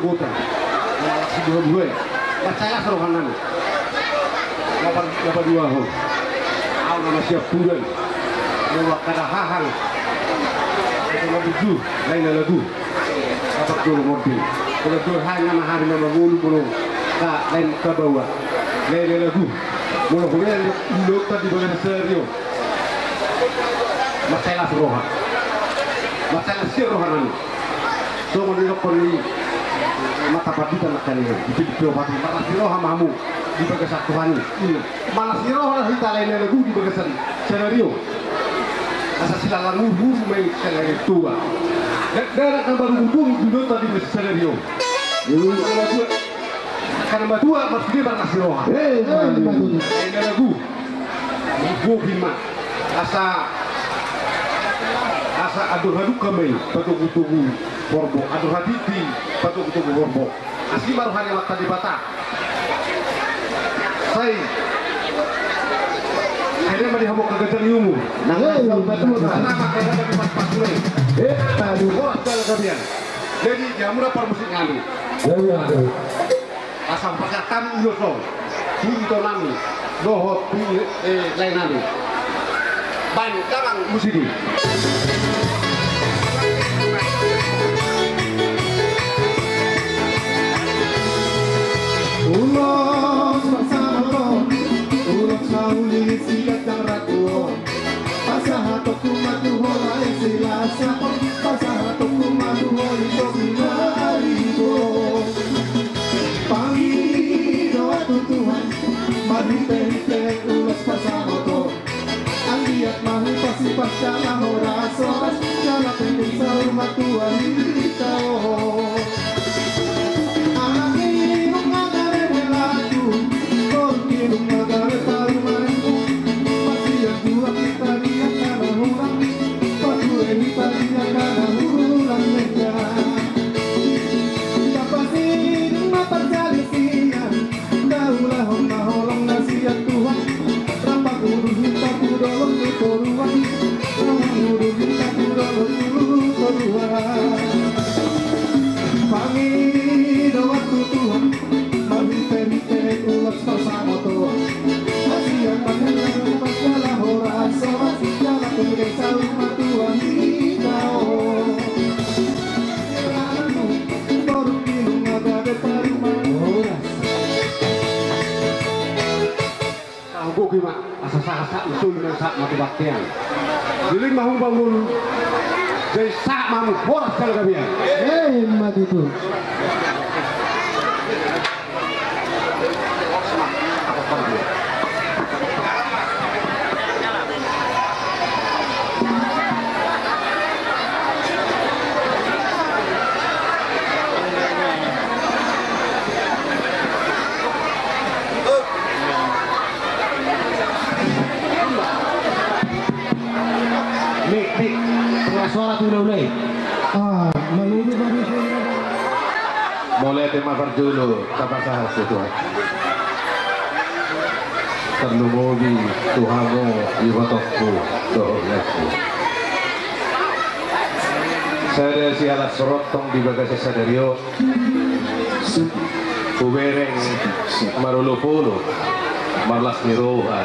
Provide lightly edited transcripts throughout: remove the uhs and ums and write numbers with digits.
gota. Sebelum gue, percaya serohanan. Dapat dua ho. Aku nama siap bulan. Lewat kada hahang. Itu lagu lain lagu. Dapat dua mobil. Kalau dua hanya mahari nama mulu ka lain ke bawah. Lain lagu. Mulu kemudian lupa di bagian serius. Masalah serohan. Masalah serohanan. So menurut kali mata padikan akan ini itu diobati malah siroha mamu di bagian Tuhan ini malah siroha kita lainnya lagu di bagian senario asal silalang ubu main senario tua dan akan baru hubung dulu tadi di senario karena tua maksudnya malah siroha lainnya lagu ubu bima asa aduh kami tugu borbo aduh haditi tugu borbo asli baru hanya waktu di bata saya mah dihamuk ke gajah ilmu nah nama kaya dari pas-pas aduh segala kalian jadi jamur apa musik ngalu asam pakatan yosong bunto nami dohot lain nami ban kamang musik ini ulos bersama ulos sauli sikat yang ragu pasahatok kumatuho lain silasa pasahatok kumatuho ito binarigo Panginoon Tuhan mahintay ulos bersama to ang diat mahipasipas siya orasos siya natin sa rumah Tuhan ikaw asa-asa itu dengan sak mati baktian jadi mau bangun dari sak mamu boras kalau kabian mati itu suara tulay malulu baru mulai tema dulu kapasahas itu terlumubi Tuhanmu ibadahku dohleku saya si alat sorotong di bagasi sadario kubereng marulupulu marlas miroha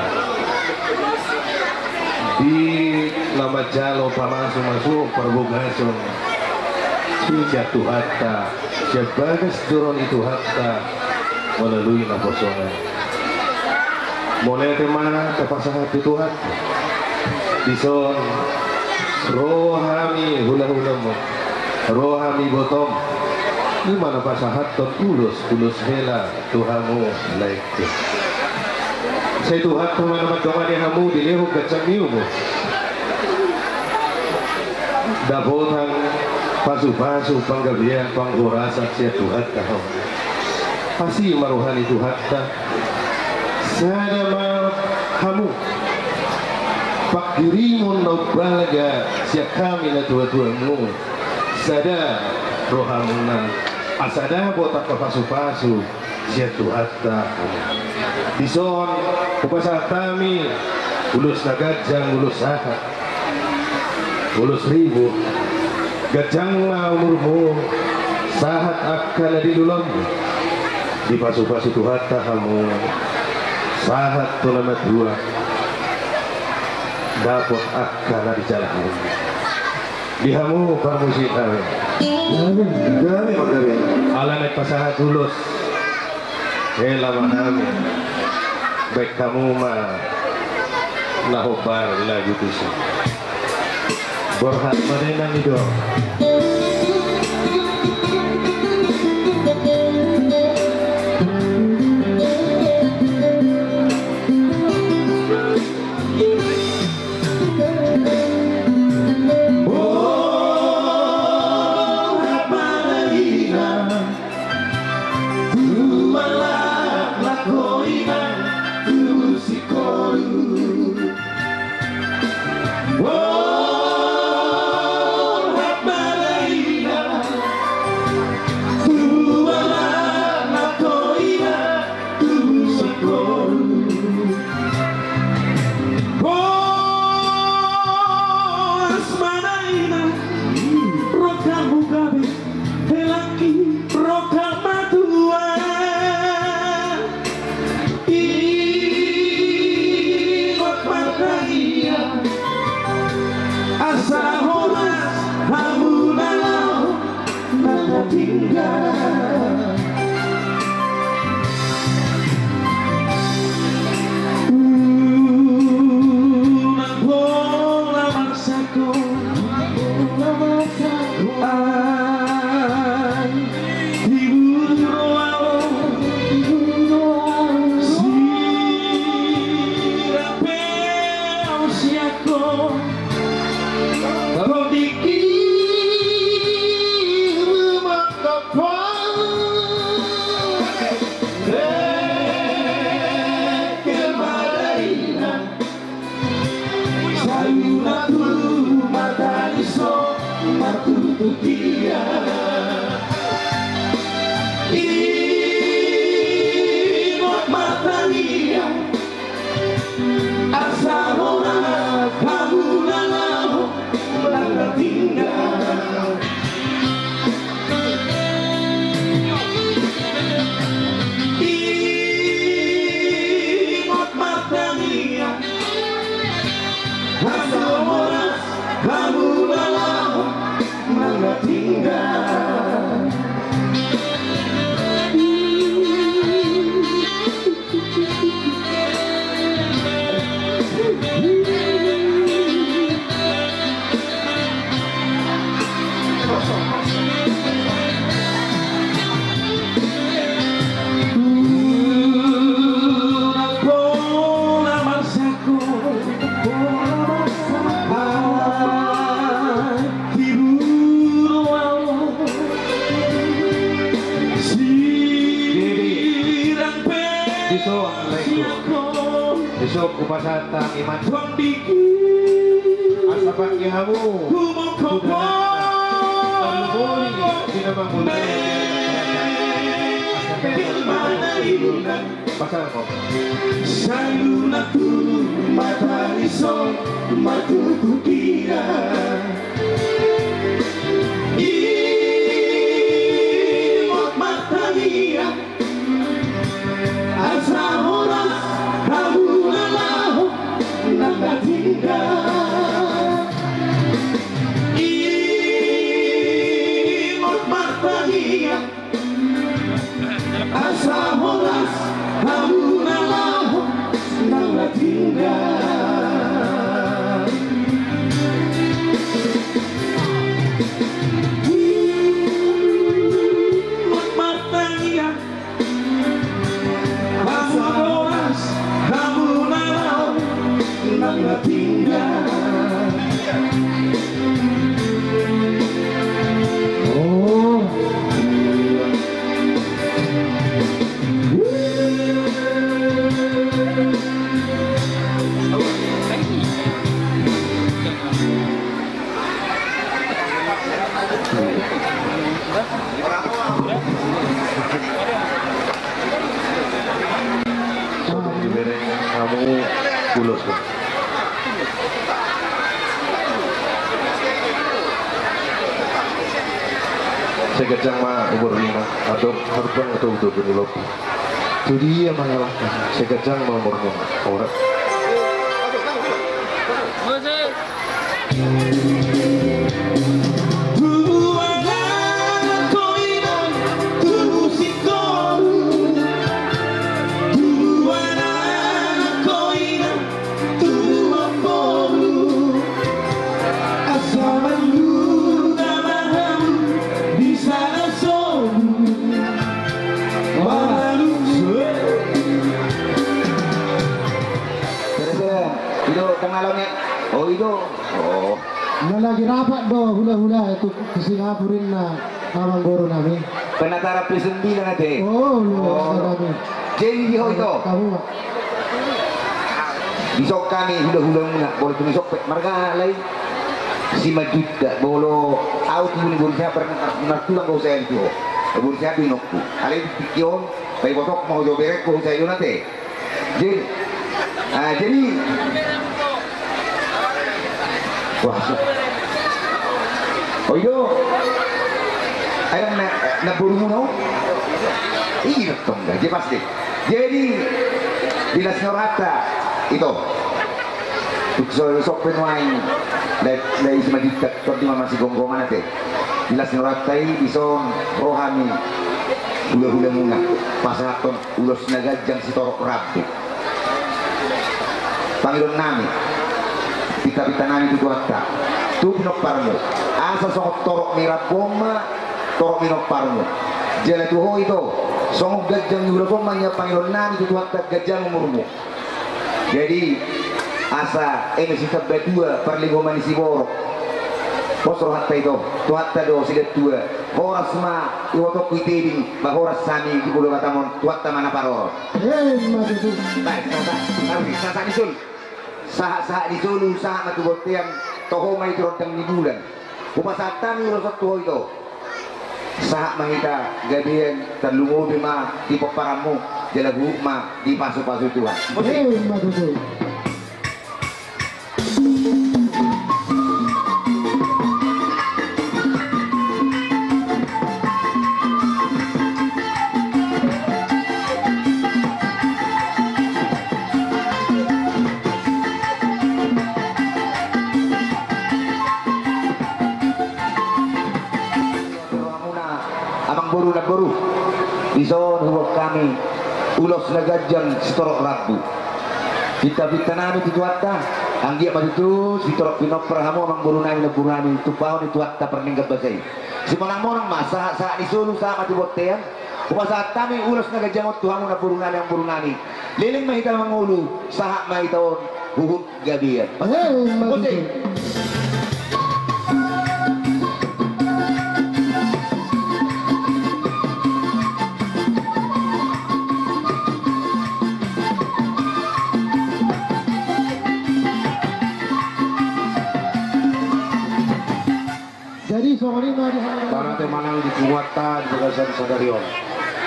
di nama jalo pamasu masuk perbugasun jatuh hatta sebagai turun itu hatta melalui naposongan mulai kemana ke pasangan Tuhan dison rohami hula-hulamu rohami botom di mana pasangan tulus hela Tuhanmu laiku saya Tuhan teman-teman kemana kamu dilihuk kecamiumu dapotan pasu-pasu panggabian panggorasa siya Tuhan kau pasti maruhani Tuhan ta sada kamu pak dirimu naubalaga siya kami na tua-tuamu sada rohamuna asada botak pasu-pasu siya Tuhan ta dison kupasa kami ulus nagajang ulus sahat ulus ribu gajang umurmu sahat akan di dulom di pasu-pasu tuhata kamu sahat tulamat dua dapat akan di jalan dihamu permusik kami alamat pasahat tulus lama kami baik kamu mah nahobar lagi tuh sih berhat merenang itu besok upasata iman asapan ihamu sudah tidak memulai pasal kok sayunaku matariso matuku kira imot matania asa horas kamu lalahu nagatinggal imot matania asa horas kamu lalahu nagatinggal imot matania asa horas kamu lalahu nagatinggal. Oh kamu pulos Segajang mah umur 5 atau harbang atau betul lopi. Itu dia mengalahkan. Segajang mah umur 5 orang. Oh itu, oh. Nah lagi rapat do hula-hula itu ke Singapurin na Amang Boro nami. Penatara P9 nanti. Oh, nami. Jadi itu. Kamu Besok kami hula-hula muna, boleh tuh besok marga lain. Si Majuda, bolo out muni boleh siapa pernah tulang kau saya itu. Boleh siapa binokku. Alih pikion, bayi botok mau jauh berek kau saya itu nanti. Jadi wah, oh itu, ayam na buru no, iya dong, jadi pasti. Jadi di Lasnorata itu, sok penuain dari semadi tektor di masih gonggongan nanti. Di Lasnorata ini bisa rohani, hula-hula munah, pasaton ulos nagajang si torok rabu. Pangilon nami. Pita-pita nami itu hatta tu pinopparmu asa songok torok mirap boma torok minopparmu jala tu ho itu songok gajang yura boma nya pangilon nami itu hatta gajang umurmu jadi asa si sabda dua perlinggoman isi borok posro hatta itu tu hatta do sigat dua horas ma iwotok kuiteding bahoras sami di bulu batamon tu hatta mana paroro matutu. baik sasa disul saat di Solo saat matu botiang toho mai rodang di bulan upasatan ulo satu itu saat mahita gadian terlungu bima di peparamu jalagu ma di pasu-pasu Tuhan Matutu. Boru bison huwag kami ulos na gajang sitorok rabu kita nami itu atta anggia matitu sitorok pinoprahamu amang boru nami itu pahon itu atta perningkat basay si monang-monang mas saat disulu sama tibotean saat kami ulos na gajang tuhamu na boru nami liling mahita mangulu sahak mahitaon huhut gabian Matutu. Jadi sore ini di Para temanang di Kuwata di Bagasan Sadarion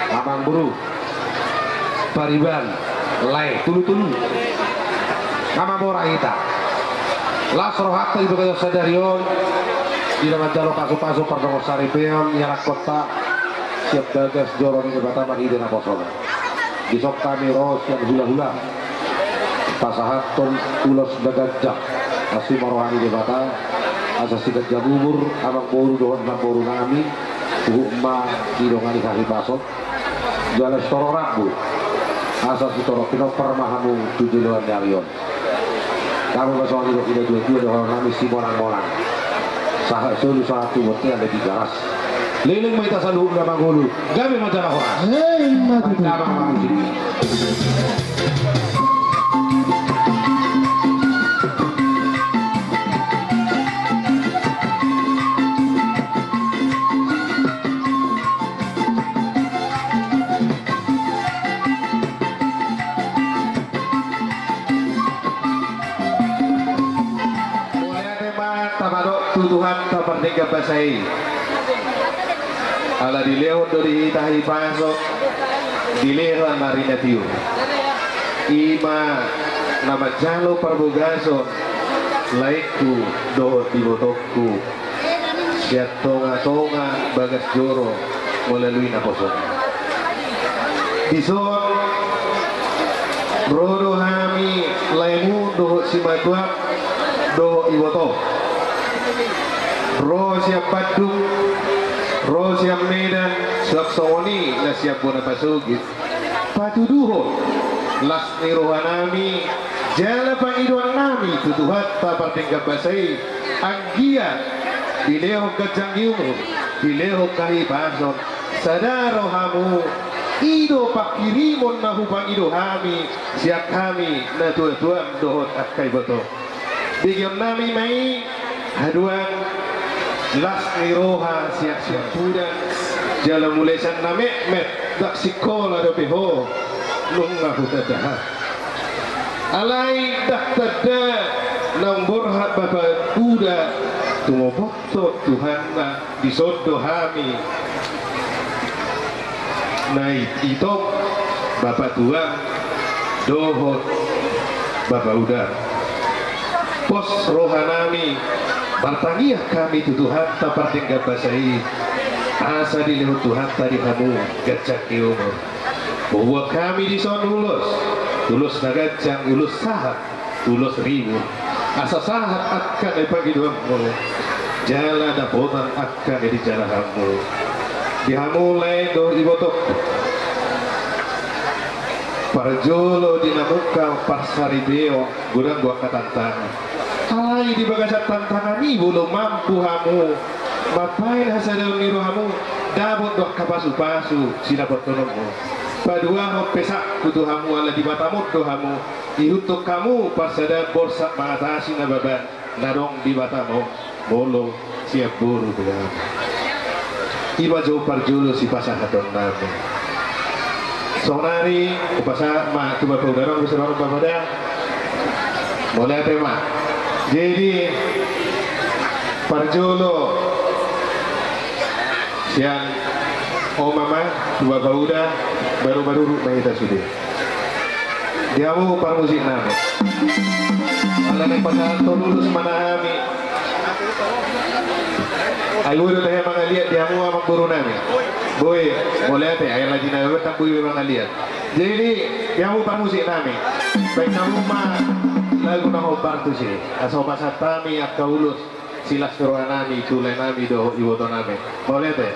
Amang Buru Pariban Lai Tulu-tulu Nama Bora kita Lasro Hatta di Bagasan Sadarion di dalam jalur pasu-pasu Perdongor Saripeon Nyarak Kota siap gagas joron di Batam Idena Kosong di sok kami ros yang hula-hula pasahaton ulos dagajak asli marohani di Batam asa sikat jabubur abang boru doon na boru nami umma idongan ikari basot jala storo rabu asa sitoro pinopar mahamu tujuan darion kamu basong idok ida dua doon nami si morang-morang sahak sulu satu bote ada di garas liling maita salu na mangulu gabi macam horas Matutu. tama mamusik Tuhan tak pernah basai ala dileo dari tahi pasok dileo marina tiu ima nama jalo perbugaso laiku do di botokku siat tonga-tonga bagas joro melalui naposon dison rodo hami laimu doho simatuak doho iwoto ro siap Badung ro siap Medan siap Songoni na siap Bonapasugit patuduho las nirohanami jala pangiduan nami tuduhat papartingga basai anggia dileho kajanggiumu dileho kahibason sadaro hamu ido pakirimon nahu pangido hami siap kami na tua-tua dohot akai boto bigion nami mai haduan las niroha siap-siap puda jala mulesan na met dak sikola do beho lunga hutadah alai dak tada nang borhat bapa puda tumoboto Tuhan na disodo hami naik itu bapak tuang dohot bapak udah pos rohanami bertaniah kami tu Tuhan tapar tinggal basai asa dilihat Tuhan tadi kamu gacak di umur bahwa kami dison tulus nagacang ulus sahat tulus ribu asa sahat akan pagi doamu jalan dapotan akan di jalan kamu dihamulai do ibotok parjolo dinamuka parsaribeo gudang gua katantangan alai di bagasat tantangan ini belum mampu hamu mapain hasadal niru hamu dabot dok kapasu-pasu sinapot tolongmu padua ho pesak kutu hamu ala di batamut do hamu dihutuk kamu parsada borsa mengatasi nababan nadong di batamu bolo siap buru dengan iba jauh parjolo si pasah hadon nabi sonari kupasa ma tuba paudarang bisa orang bapada boleh tema jadi parjolo siang mama tuba pauda baru-baru kita sudah dia mau parmusik nabi ala ni pasal lulus manahami ayo udah teh mga lihat dia mau amak buru nami boy boleh teh air lagi nabi tak boy mga lihat jadi dia mau parmusik nami baik kamu mah lagu na hobar tu sih asal pasal kami ak kaulus silas keruan nami tulai nami doh iwoto nami boleh teh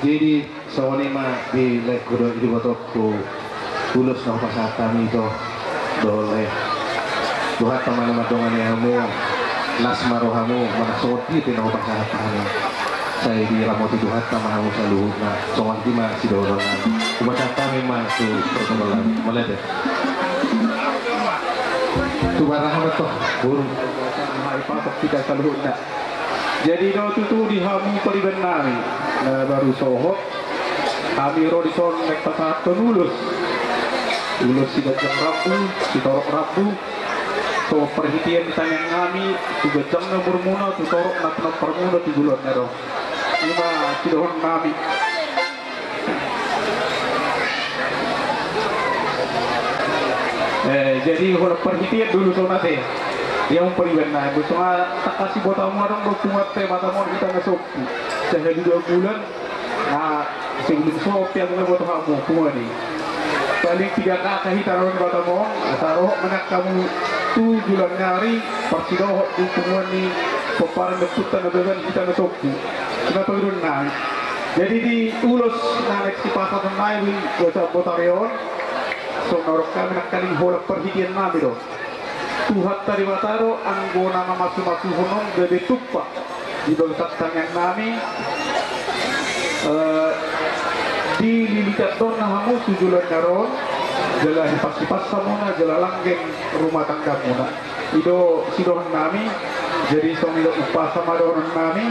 Jadi soalnya mah di lekudo di botolku tulus no pasatan itu boleh buat teman-teman dongan kamu lasmarohamu mana soti itu no pasatan saya di ramoti Tuhan sama kamu selalu nah soal di masih dorongan pasatan memang tuh perkenalan melihat tuh barang betul burung Pak tidak selalu nak. Jadi itu di hamu periban nami baru sohok kami rodison nek pasat penulus ulus si gajang rabu si torok rabu so perhatian tanyang kami si gajang na bermuna si torok na permuna di bulan nero lima si dohon kami jadi kalau perhatian dulu so nate yang periban na gusto nga takasi botamu arong berpungat teh matamu kita ngasok sehari 2 bulan nah sebelum sopi yang ngebuat kamu kumani paling 3 kakak taruh botamu taruh menak kamu 7 bulan nyari persidoh di kumani peparan deputan beban kita ngasok kenapa itu nah jadi di ulus naik si pasar naik bocah botarion so narok kami nak kaling holak perhatian nabi doh Tuhan tadi mataro anggo nama masu-masu honong gede tupa di bangsa yang nami di lilikat don nahamu tujulan karon jala pas samuna jala langgeng rumah tangga muna ido sidon nami jadi somido upah sama don nami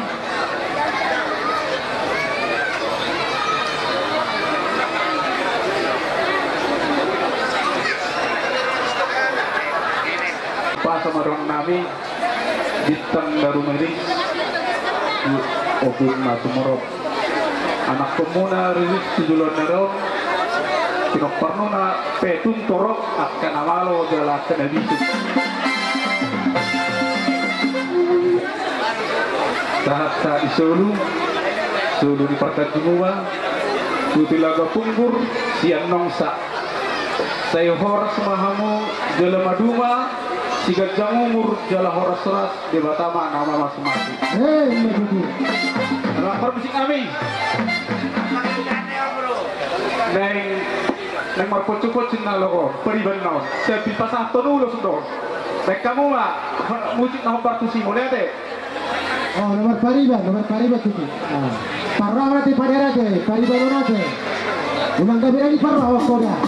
sama orang nami ditang daru meri obun masuk merok anak pemuna rilis tujuan nero tinok parnona petun torok akan awalo jala kena bisu tahap di Solo di Partai Timua Tutilaga Punggur siang nongsa saya horas mahamu jala maduma siga jamur jala horas seras di Batama nama masing-masing. Lapor musik kami. Neng marpocok cina logo periban naon. Saya pasah penuh sudah. Baik kamu mah musik naon partusi mulai deh. Oh nomor pariban itu. Parah berarti pada aja, pariban aja. Umang kabir ini parah waktu dah.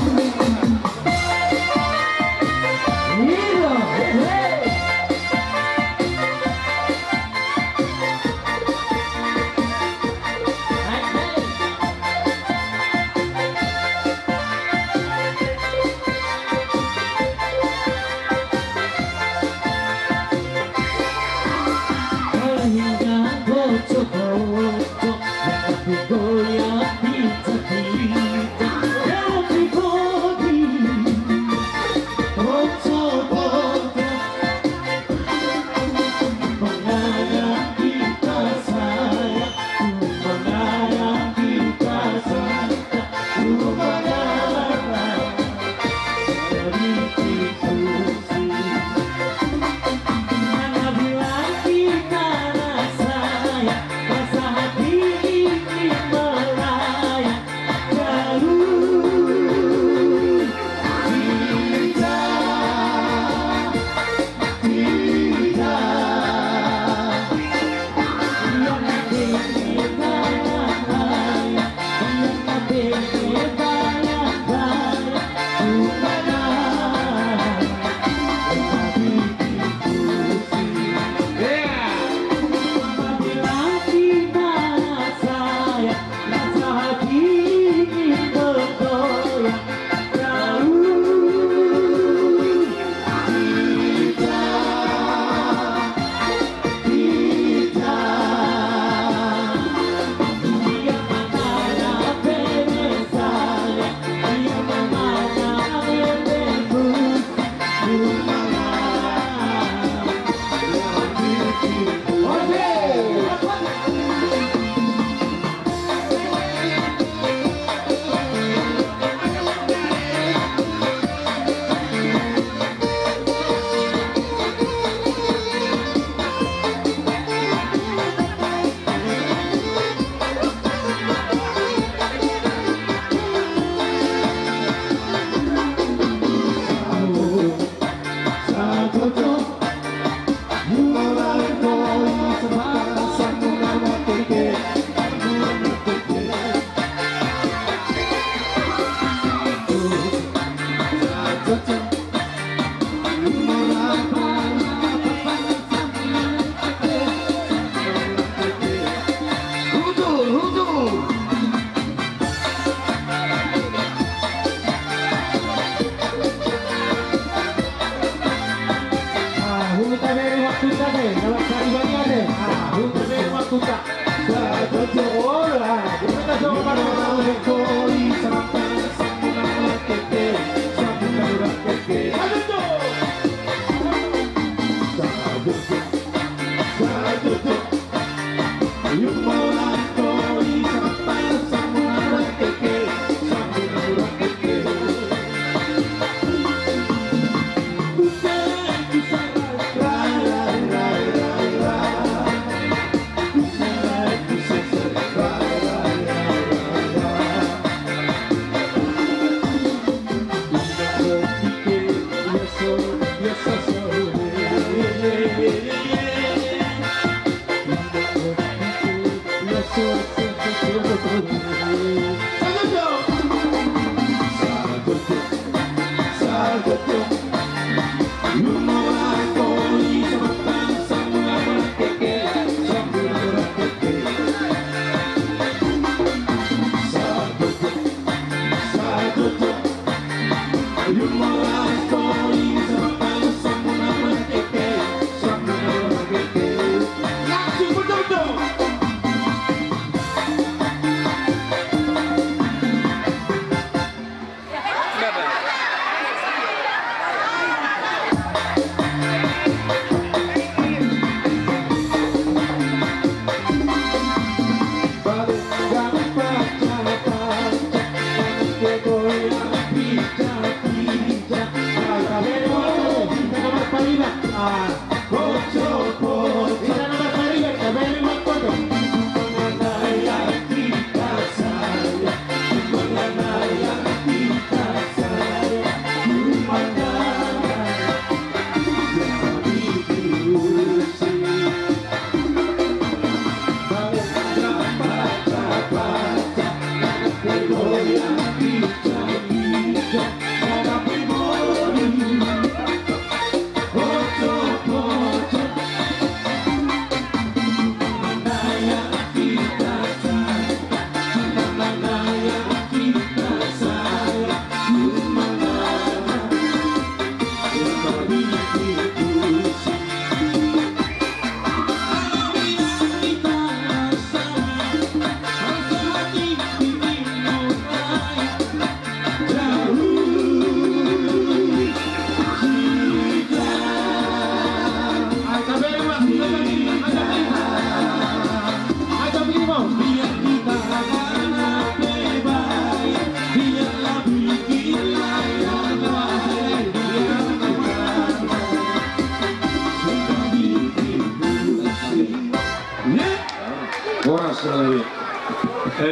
Rasa hati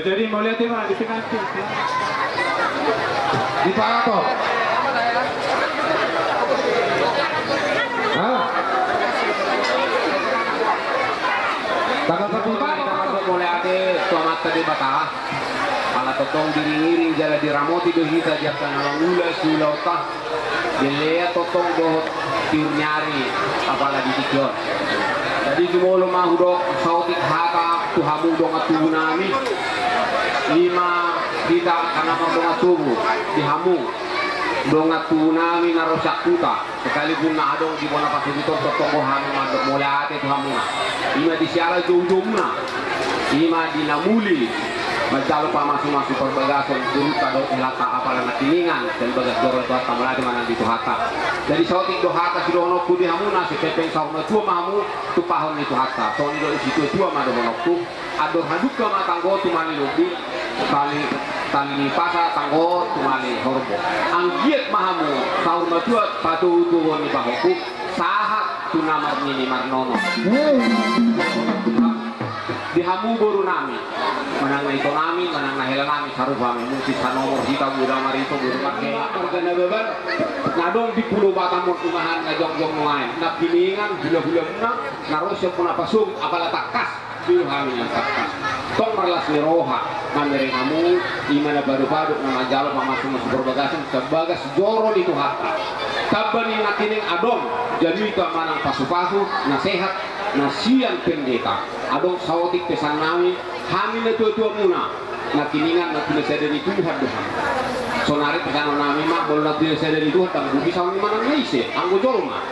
Jadi mau lihat di mana? Di pengantin. Di Parato. Hah? Tanggal terbuka mulai ada tuamat tadi batah. Ala totong diri-diri jalan di ramoti do hita dia kana ula sulauta. Jelea totong do tiur nyari apalagi dikion. Jadi jumolo mahudok sautik hata tuhamu dong atunami. Lima kita karena dong atubu dihamu. Dong atunami narosak kuta. Sekalipun na adong di bona pasibiton totong bohami madok mulai ate tuhamu. Lima di siara jumjumna. Lima di namuli. Macam apa masuk-masuk perbagasan turut ada hilata apalah natiningan dan bagas dorong tuat tamaladi mana di tuhata. Jadi sautik dohata si dono kudi hamuna si pepeng sauna tua mahamu tu pahon itu hata. Soalnya do situ tua mado monoktu ador haduk ke matanggo tu mali lobi tali pasa tanggo tu mali horbo. Anggiat mahamu sauna tua patu tu woni pahoku sahat tu namar nini marnono. Dihamu boru nami menang na ito nami menang na hela nami sarupang musis sa nomor kita muda marito boru pakai organ na beban nadong di pulau Batamon umahan na jong-jong ngayon na piningan gula-gula muna narosyo puna pasung apala takas bilu kami yang takas tong marlas ni roha mandiri kamu imana baru-baru na majalo pamasuk-masuk berbagasan sebagas joro itu hata taban yang ngatining adong jadi ka manang pasu-pasu na sehat na siang pendeta adong sawotik pesan nami hamil tua-tua muna na kiningan na pinasa dari Tuhan Tuhan sonari pesan nami mak boleh na pinasa dari Tuhan tang buki sama mana naise anggo jolma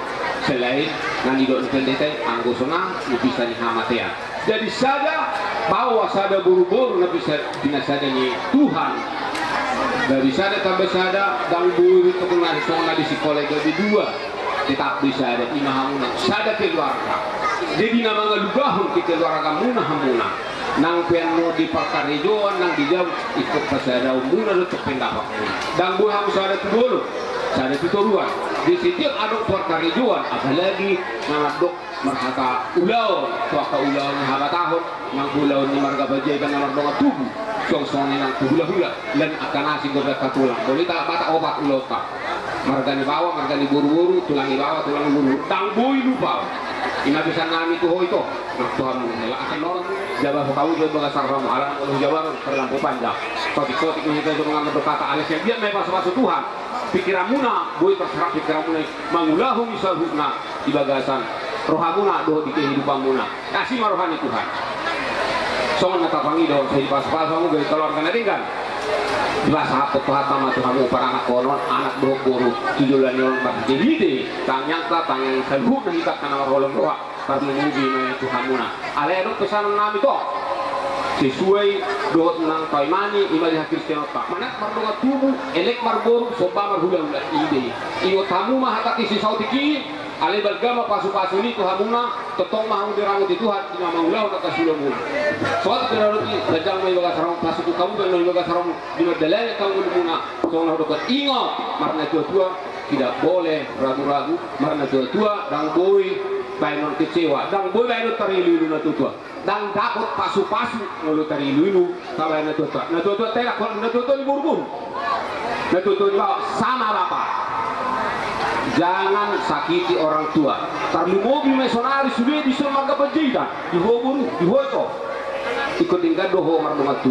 selain na nidok pendeta anggo sona bisa ni hamatea jadi saja bawa sada buru-buru na bisa binasada ni Tuhan. Dari sada tambah sada dang buru itu kena sona di sekolah gabi dua. Tetap bisa ada imahamuna sada keluarga. Jadi nama ngalugahun ke keluarga muna hamuna. Nang piano di Parkarejoan nang dijawab ikut pasada umuna untuk pendapat. Dang buah sada tu dulu. Sada tu turuan. Di setiap aduk Parkarejoan apalagi ngaduk marhaka ulau, tuaka ulau ni haba tahun, nang ulau ni marga bajai kan nang donga tubuh, song ni nang hula-hula, dan akan nasi gobek tulang. Boleh tak bata obat ulau tak. Marga ni bawa, marga ni buru-buru, tulang ni bawa, tulang ni buru. Tang boy lupa. Ina bisa nami tu hoi to. Nak Tuhan mengelak akan orang jabah kau jadi mengasar ramu alam Allah jawab terlampau panjang. Sotik-sotik ni kita mengambil berkata alasnya dia memang masuk Tuhan. Pikiramuna, boy terserah pikiramuna mangulahu misalhuna di bagasan. Rohamuna doh di kehidupanmuna kasih marohani Tuhan songan natapangi doh saya pas-pas kamu dari keluarga naringan bahasa apa Tuhan sama Tuhanmu para anak konon anak doh guru tujuan yon berdiri tanyang selhut na hitak kana marolong doa karena mugi na Tuhanmuna ale do pesan nami to sesuai doa nang paimani ibadah Kristen tak mana mardonga tubuh elek marbor soba marhula-hula ide iyo tamu mah hata kisi sautiki ale bergama pasu-pasu ni Tuhanmuna totong mahu diramu di Tuhan di nama ulau nak kasulamuna soal kerana lajang mai baga sarong pasu ku kamu dan baga sarong di medalanya kamu muna soal dokat ingat marna tua tidak boleh ragu-ragu marna tua dang boy bainon kecewa dang boy bainon tarilu na tua dang dapat pasu-pasu ngulu tarilu kalau na tua telak na tua ni buru-buru na tua sama bapak. Jangan sakiti orang tua. Tarlu mobil mesonari sudah di marga penjida di hoburu di hoto. Ikut tinggal doho mardonga tu.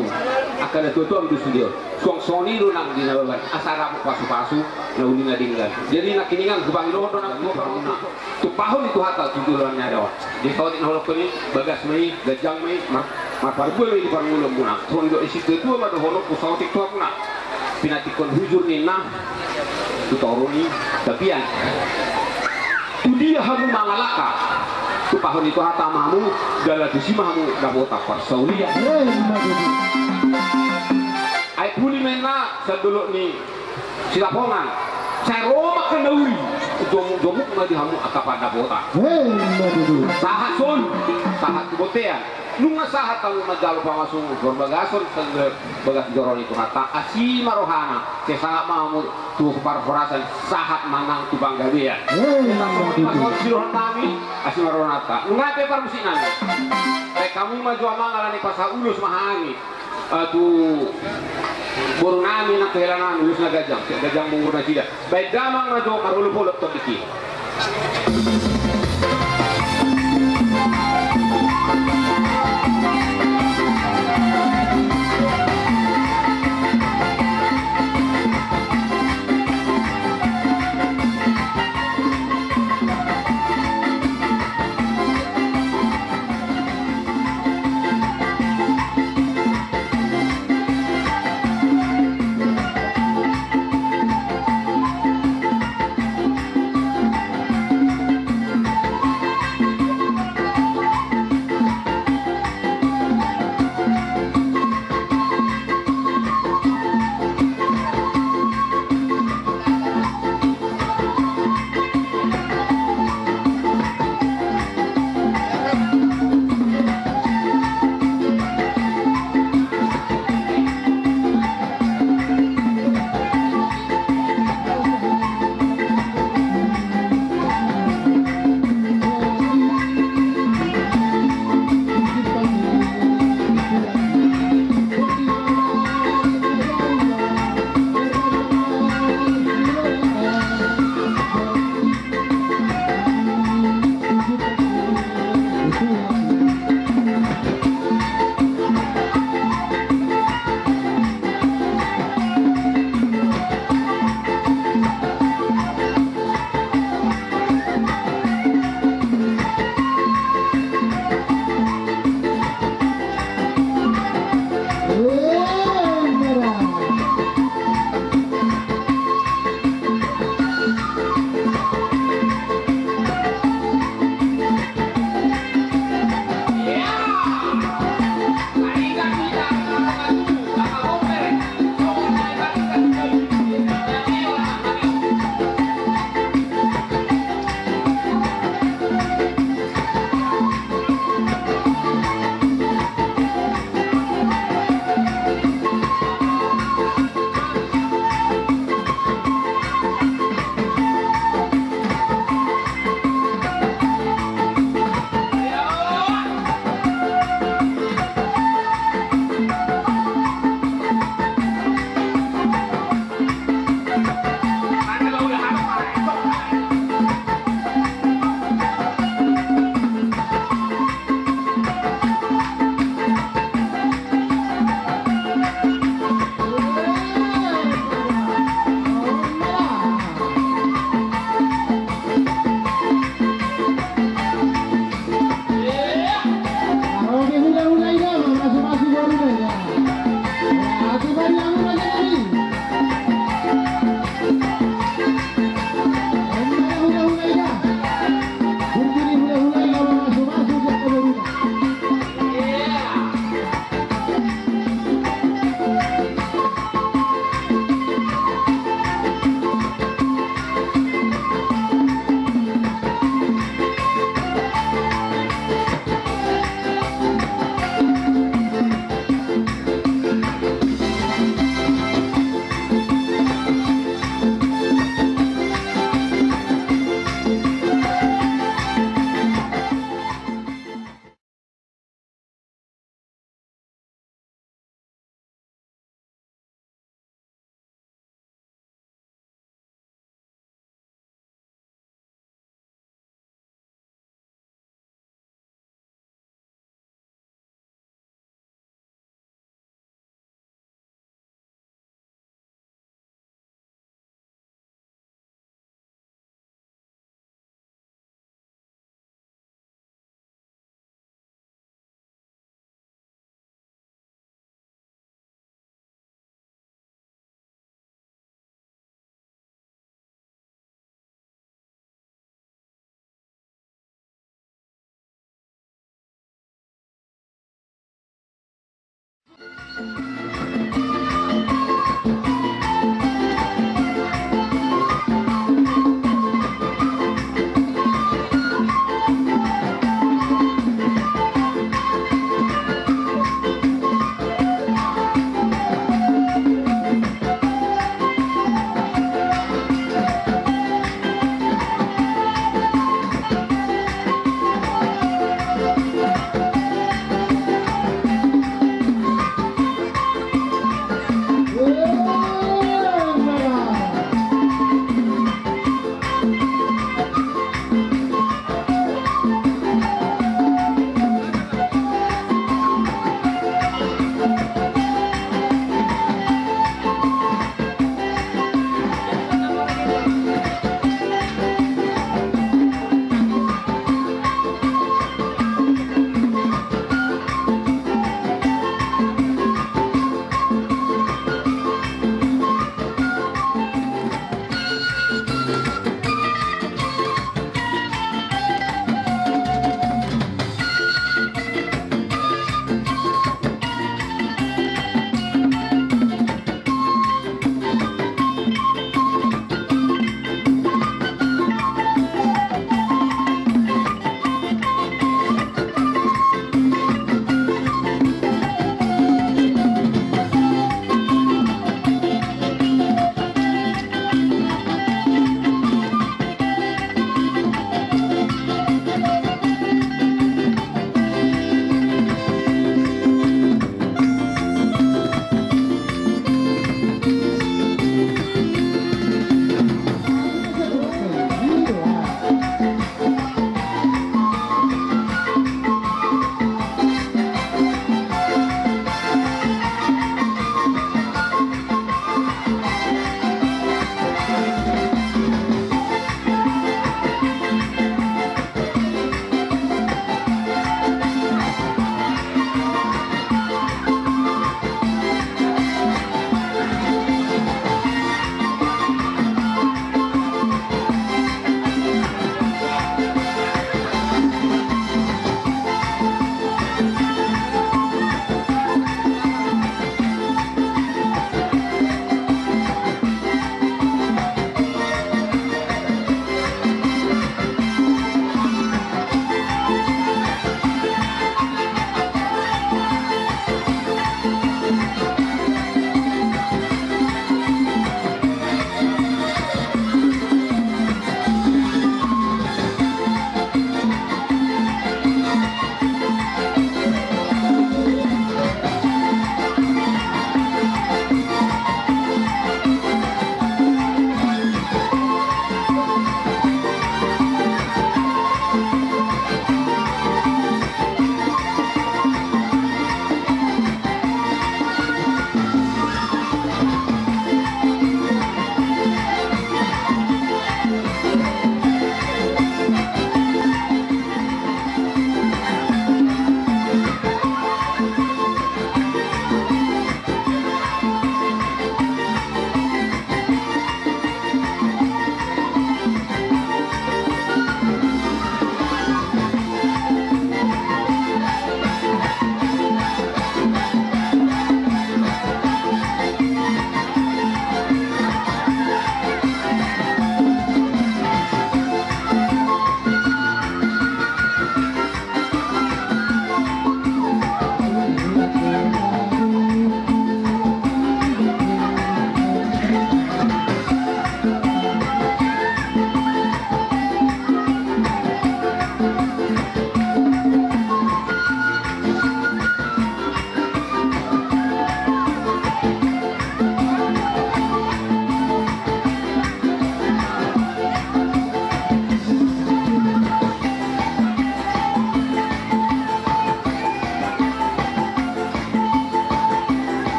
Akan itu ambil studio. Song-soni lu nang di nawalan. Asara pasu-pasu na uli na dinggal. Jadi nak kiningan gebang doho nang mo paruna. Tu pahon itu hatta tujuan nyarawa. Di kau tin holok ni bagas mai gajang mai mar parbu mai di parmulung muna. Tuan do isi tu ma doho holok pusautik tu muna. Pinatikon hujur ni nah tutoroni tapian tu dia hamu mangalaka tu pahon itu hata mamu gala dusi mamu dabota parsaulia ai puli mena saduluk ni silapongan saya roma kenauri jomuk ma di hamu akapada bota sahat son sahat botean nunga sahat talu majalo pamasung berbagason bagas joron itu hata asi marohana sangat mamu tuh parforasan sahat manang tu banggalia pasal sirohan kami asi maronata ngape parmusi nami kamu maju amangalani pasal ulus mahani tu boru nami nak kehilangan ulus na gajang mungur na sida baik damang maju karulu polok topiki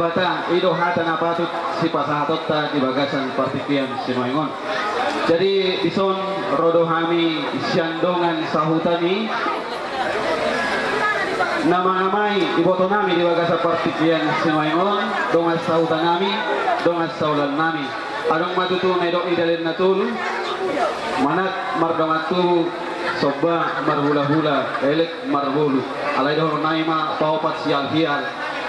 bata ido hata na patut si pasahatot ta di bagasan partikian si Maingon. Jadi ison rodo kami siandongan sahutani nama-namai iboto nami di bagasan partikian si Maingon dongas sahutan nami dongas saulan nami adong matutu na ido idalin natul manat mardamatu soba marhula-hula elek marbulu alay doon naima paupat sial hial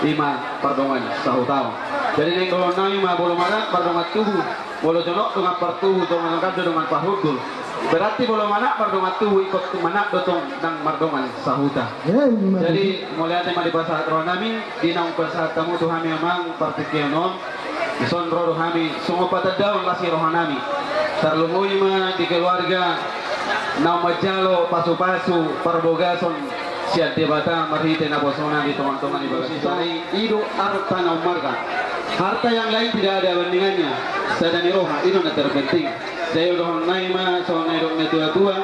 ima pardongan sahutaw. Jadi neng doon naima bolo marat pardongan tubuh bolo jonok dengan partuhu dongan kaddo dengan pahudul berarti bolo mana pardongan tubuh ikut manak dotong nang mardongan sahuta. Jadi mulai ada di bahasa nami di nang bahasa kamu tuh kami memang partikianon ison rodo kami semua patah daun lasi rohanami terlumui ma di keluarga nama jalo pasu-pasu parbogason siat debata marhite na bosona di teman-teman di bawah sisai idu harta na marga harta yang lain tidak ada bandingannya sadani roha itu na terpenting saya udah naima so na dok na tua-tua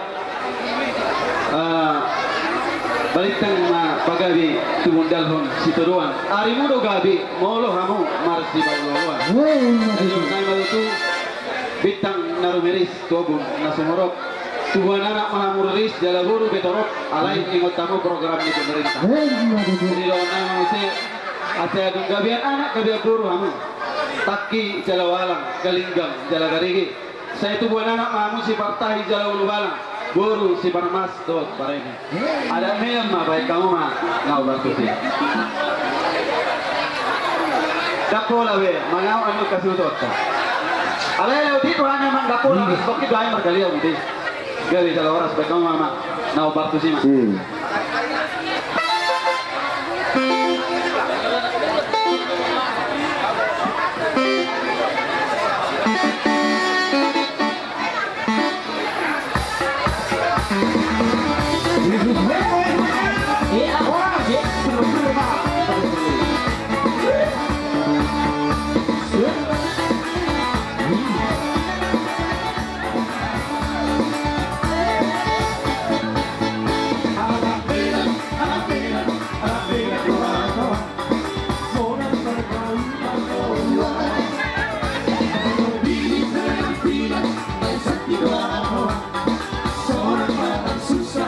balikan ma pagabi tumundal hon situruan ari mudo gabi molo hamu marsi baloloa naima itu bitang narumeris tobun nasumorok Tuhan anak mahamuris jalaburu betorok alai ingot tamu program di pemerintah. Jadi lo nama mesti ada gabian anak gabian guru kamu. Taki jalawalang galinggang jalagarigi. Saya itu bukan anak mahamu si partai jalawulu balang. Guru si parmas dot pareni. Ada memang baik kamu mah ngau bertusi. Dapola we mangau anu kasih utota. Alai uti Tuhan memang dapola seperti doa yang berkali uti. Gari kalau orang sebagai kamu mama, nau baktu sih mas. Susah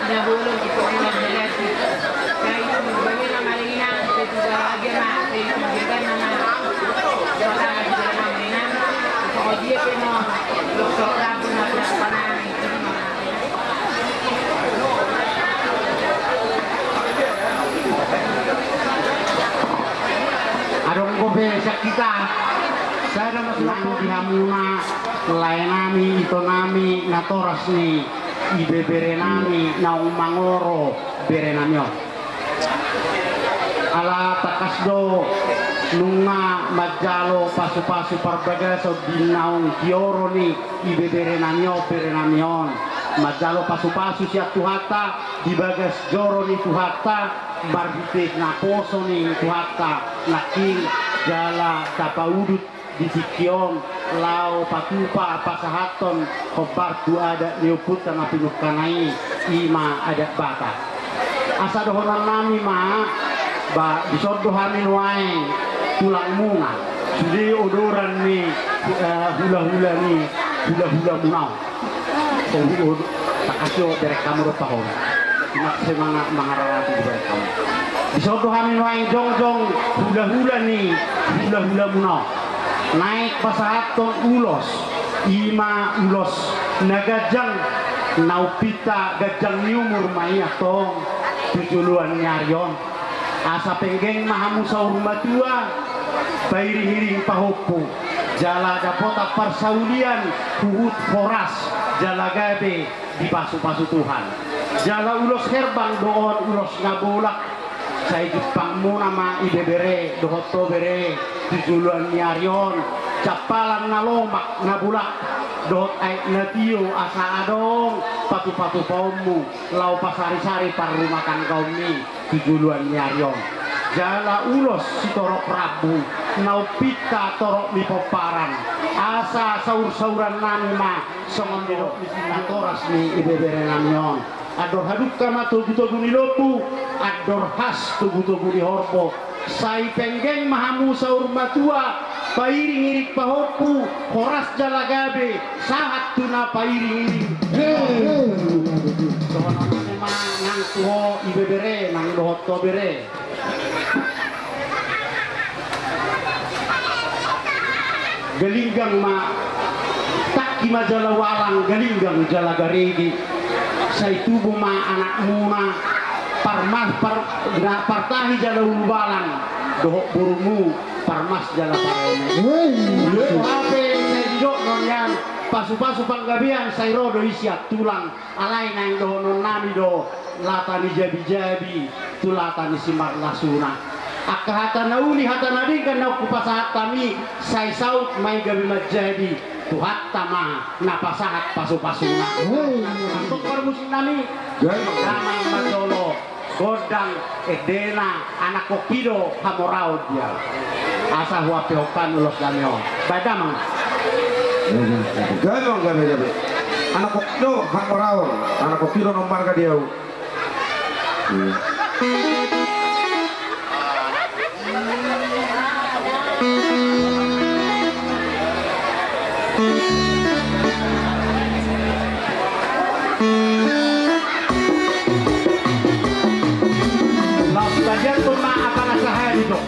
nabulong ito ang nagdalati. Kaya ito, bagay na malinginan, ito sa agama, ito magigan na na, wala ka sila na malinginan. Ito ko diya pino, lukso rabo na pinapanay, ito mga Adong gobe sa kita. Saya mas nang dihamuna lain nami ito nami natoras ni ibebere nami na umangoro bere namyo. Ala takasdo nunga majalo pasu-pasu parbaga so dinaung kioro ni ibebere namyo bere namyon. Majalo pasu-pasu siya tuhata dibagas joro ni tuhata barbitik na poso ni tuhata naking jala tapaudut di Sikion, Lao, Patupa, Pasahaton, Kobartu ada Liuputa na pinukanai, Ima ada bata. Asa dohonan nami ma, ba disodohamin wae tulang muna. Sudi odoran ni hula-hula ni hula-hula munau. So takasyo dari kamu tahun. Maksud mga rarati dari kamu. Disodohamin wae jong-jong hula-hula ni hula-hula munau. Naik pasahaton ulos ima ulos nagajang naupita gajang niumur maya tong tujuluan nyaryon asa penggeng mahamu sa rumah tua bairi-hiring pahopo jala dapota parsaulian huhut foras jala gabe di pasu-pasu Tuhan jala ulos herbang doon ulos ngabolak saya Jepang mu nama ibebere dohoto bere tujuluan nyaryon capalan nalomak nabulak dohot aik natio asa adong patu-patu paumu lau pasari-sari parumakan kaum ni tujuluan nyaryon jala ulos si torok Prabu nau pita torok mi poparan asa saur-sauran nami ma songon dedok di sinatoras ni ibebere namyon ador haduk kama tugu-tugu ni lopu ador has tugu-tugu di horpo sai penggeng mahamu saur matua pairing-iring pahopu horas jalagabe sahat tuna pairing-iring sono memang nang tuho ibebere nang dohoto bere galinggang ma takki majala walang galinggang jalagaregi say tubo ma anak muna parmas partahi jala ulubalang dohok burumu parmas jala pareme lho hape sejok nonyan pasu-pasu panggabian say rodo isiat tulang alay nang do non nami do latani jabi-jabi tulatani simar lasuna akahata nauli hata nadingkan na kupasahat kami say saut may gabi majadi tuhat tama napasahat pasu-pasuna untuk permusim nami damang majolo godang edena anak kokido hamorau dia asa huape hokan ulos damyo badamang Ganong gabe gabe. Anak kokido hamorau anak kokido nombar ka dia. Bagian tuna apa nasahan itu?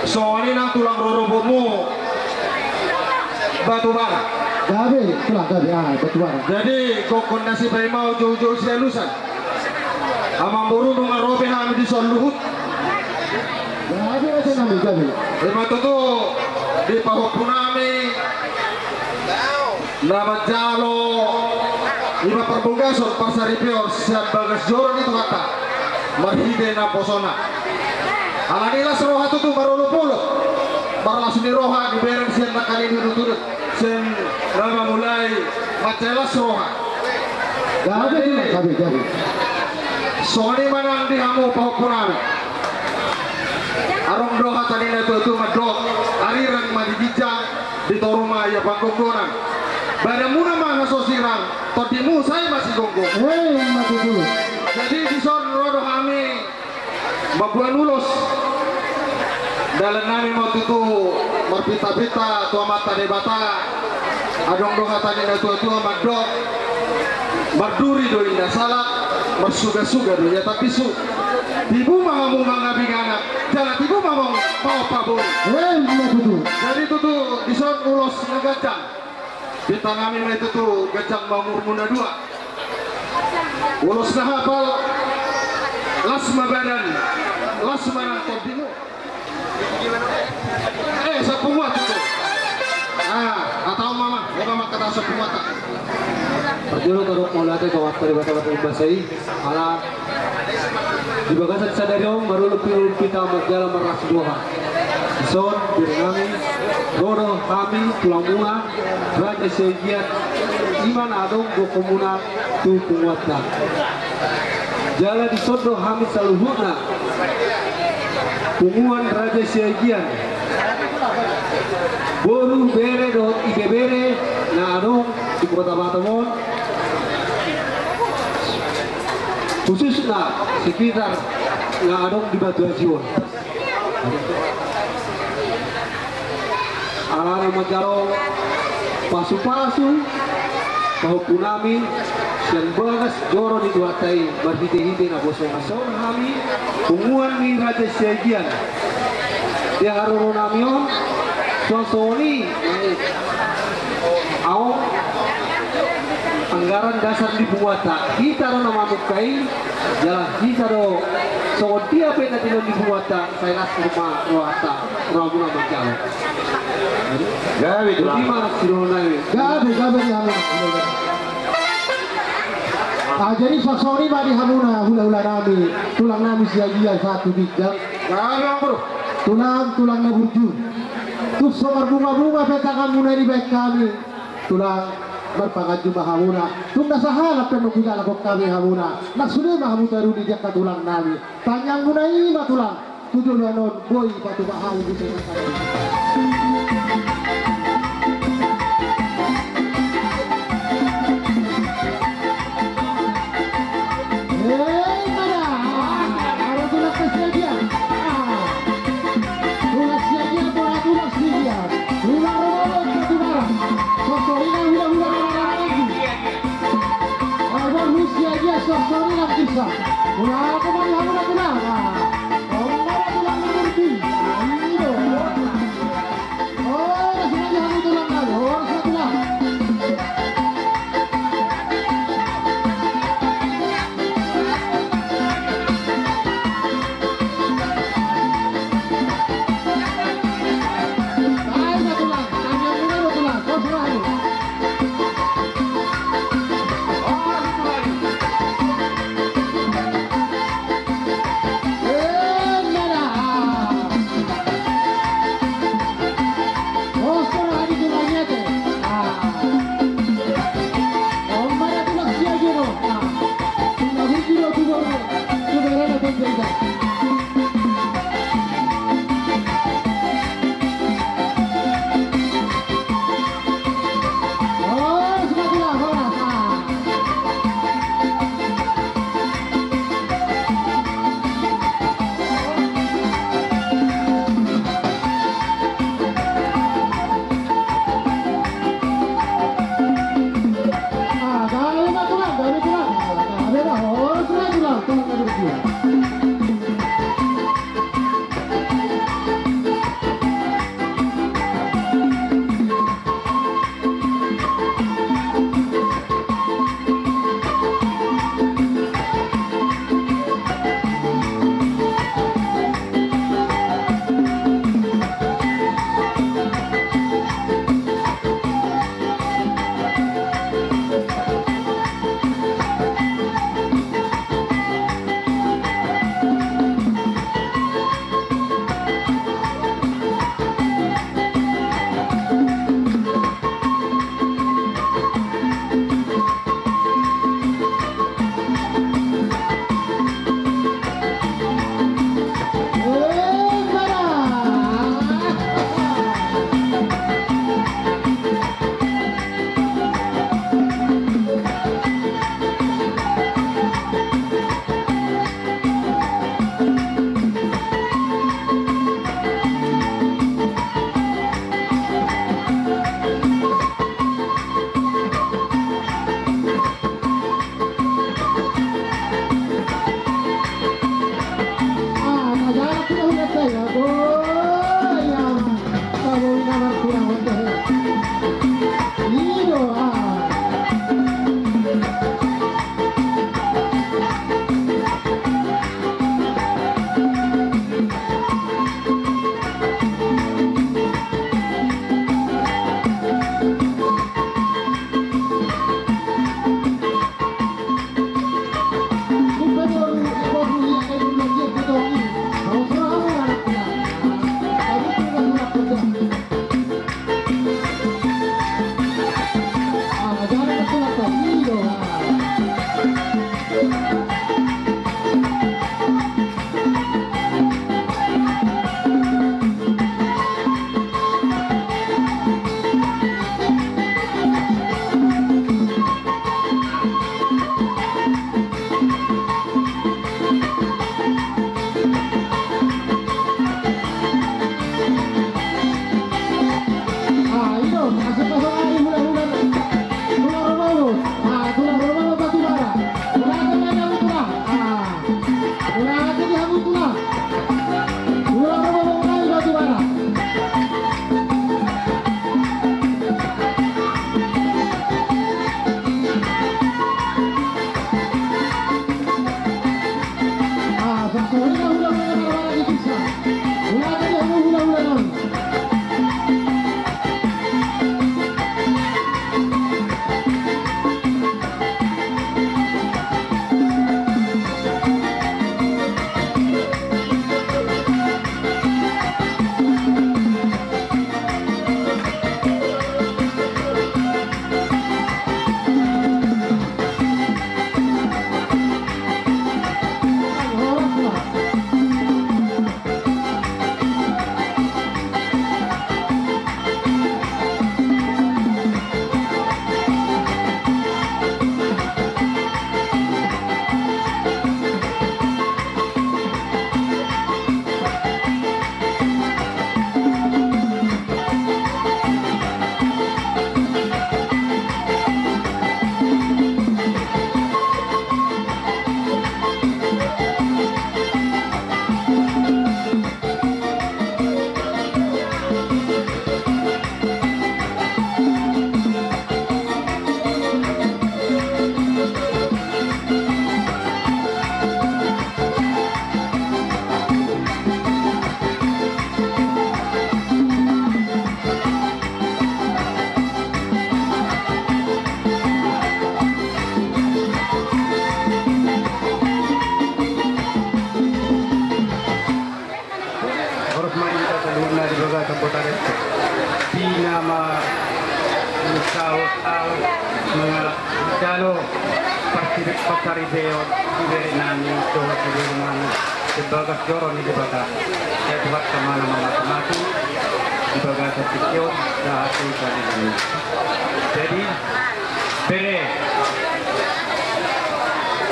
Soalnya nang tulang rorobomu batu bara. Gabe, tulang gabe, batu bara. Jadi kok kondisi bayi mau jauh-jauh selusan. Amang buru nunga robe hami di son luhut. Gabe macam nami gabe. Lima tutu di pahok punami. Nama jalo. Lima perbugasor pasari pior siap bagas joran itu kata. Marhide na posona. Alanilah seroha tutu marolo polo. Barlas ni roha di beren sian nakali duduk-duduk. Sen nama mulai macelas roha. Gabe, gabe. Soalnya manang di hamu pahok punami. Arong doha tadi na itu madok. Ariran madijijang di toruma ya pangkonggonan. Badamuna mah sosirang. Todimu saya masih gonggong. Mati dulu. Jadi di son rodo kami mabuan ulus. Dalam nami mau tutu merpita-pita tua mata debata. Adong doha tadi na tua-tua madok. Marduri do indah salah. Bersuga-suga do ya tapi su. Tibu mah mau mangabingana. Jangan tibu mah mau pabon. Mati dulu. Jadi tutu di son ulos ngegacang. Kita kami itu tuh gajang bangur muna dua. Ulos hafal lasma badan lasma nang todimu. Sepumuat itu. Atau mama kata sepumuat. Perjuru teruk mulai kawat dari bata-bata basai ala di bagasan sadariong baru lebih kita berjalan meras doha. Son birnami Roro kami tulang bunga Raja Segiat Iman Adong Gokomuna tu penguatna Jala di sodo kami saluhuna Punguan Raja Segian Boru bere do ibe bere na Adong di kota Batamon khususnya sekitar na Adong di Batu Ajion. Alana Majaro pasu-pasu pahupunami siang bagas joro di dua tai berhiti-hiti na bosong asor kami punguan ni Raja Segian dia harun namion sosoni au anggaran dasar dibuata kita ro nama mukai jalan kita ro so dia pena tidak dibuata saya las rumah roata ramuna Majaro. Gabe itu. Gimana Gabe di hamuna. Jadi sosori badi hamuna hula-hula nami tulang nami siagia satu bijak. Bro. Tulang na burju. Tuh somar bunga-bunga peta kamu dari baik kami. Tulang berpangaju hamuna. Tunda sahala penuh kita lakok kami hamuna. Maksudnya mahamu taruh di jaka tulang nami. Tanyang guna ini tulang. Tujuh lanon boy batu bahau di sana. Sorry lang bisa. Mula ako mangyaman na. Venga, goyang. Kamu kamar kurang hotel. Lido, Dalo partire passare deo di nani to di mana sebagai joron di bata ya buat kemana mati di bagai pikir dah selesai ini jadi bere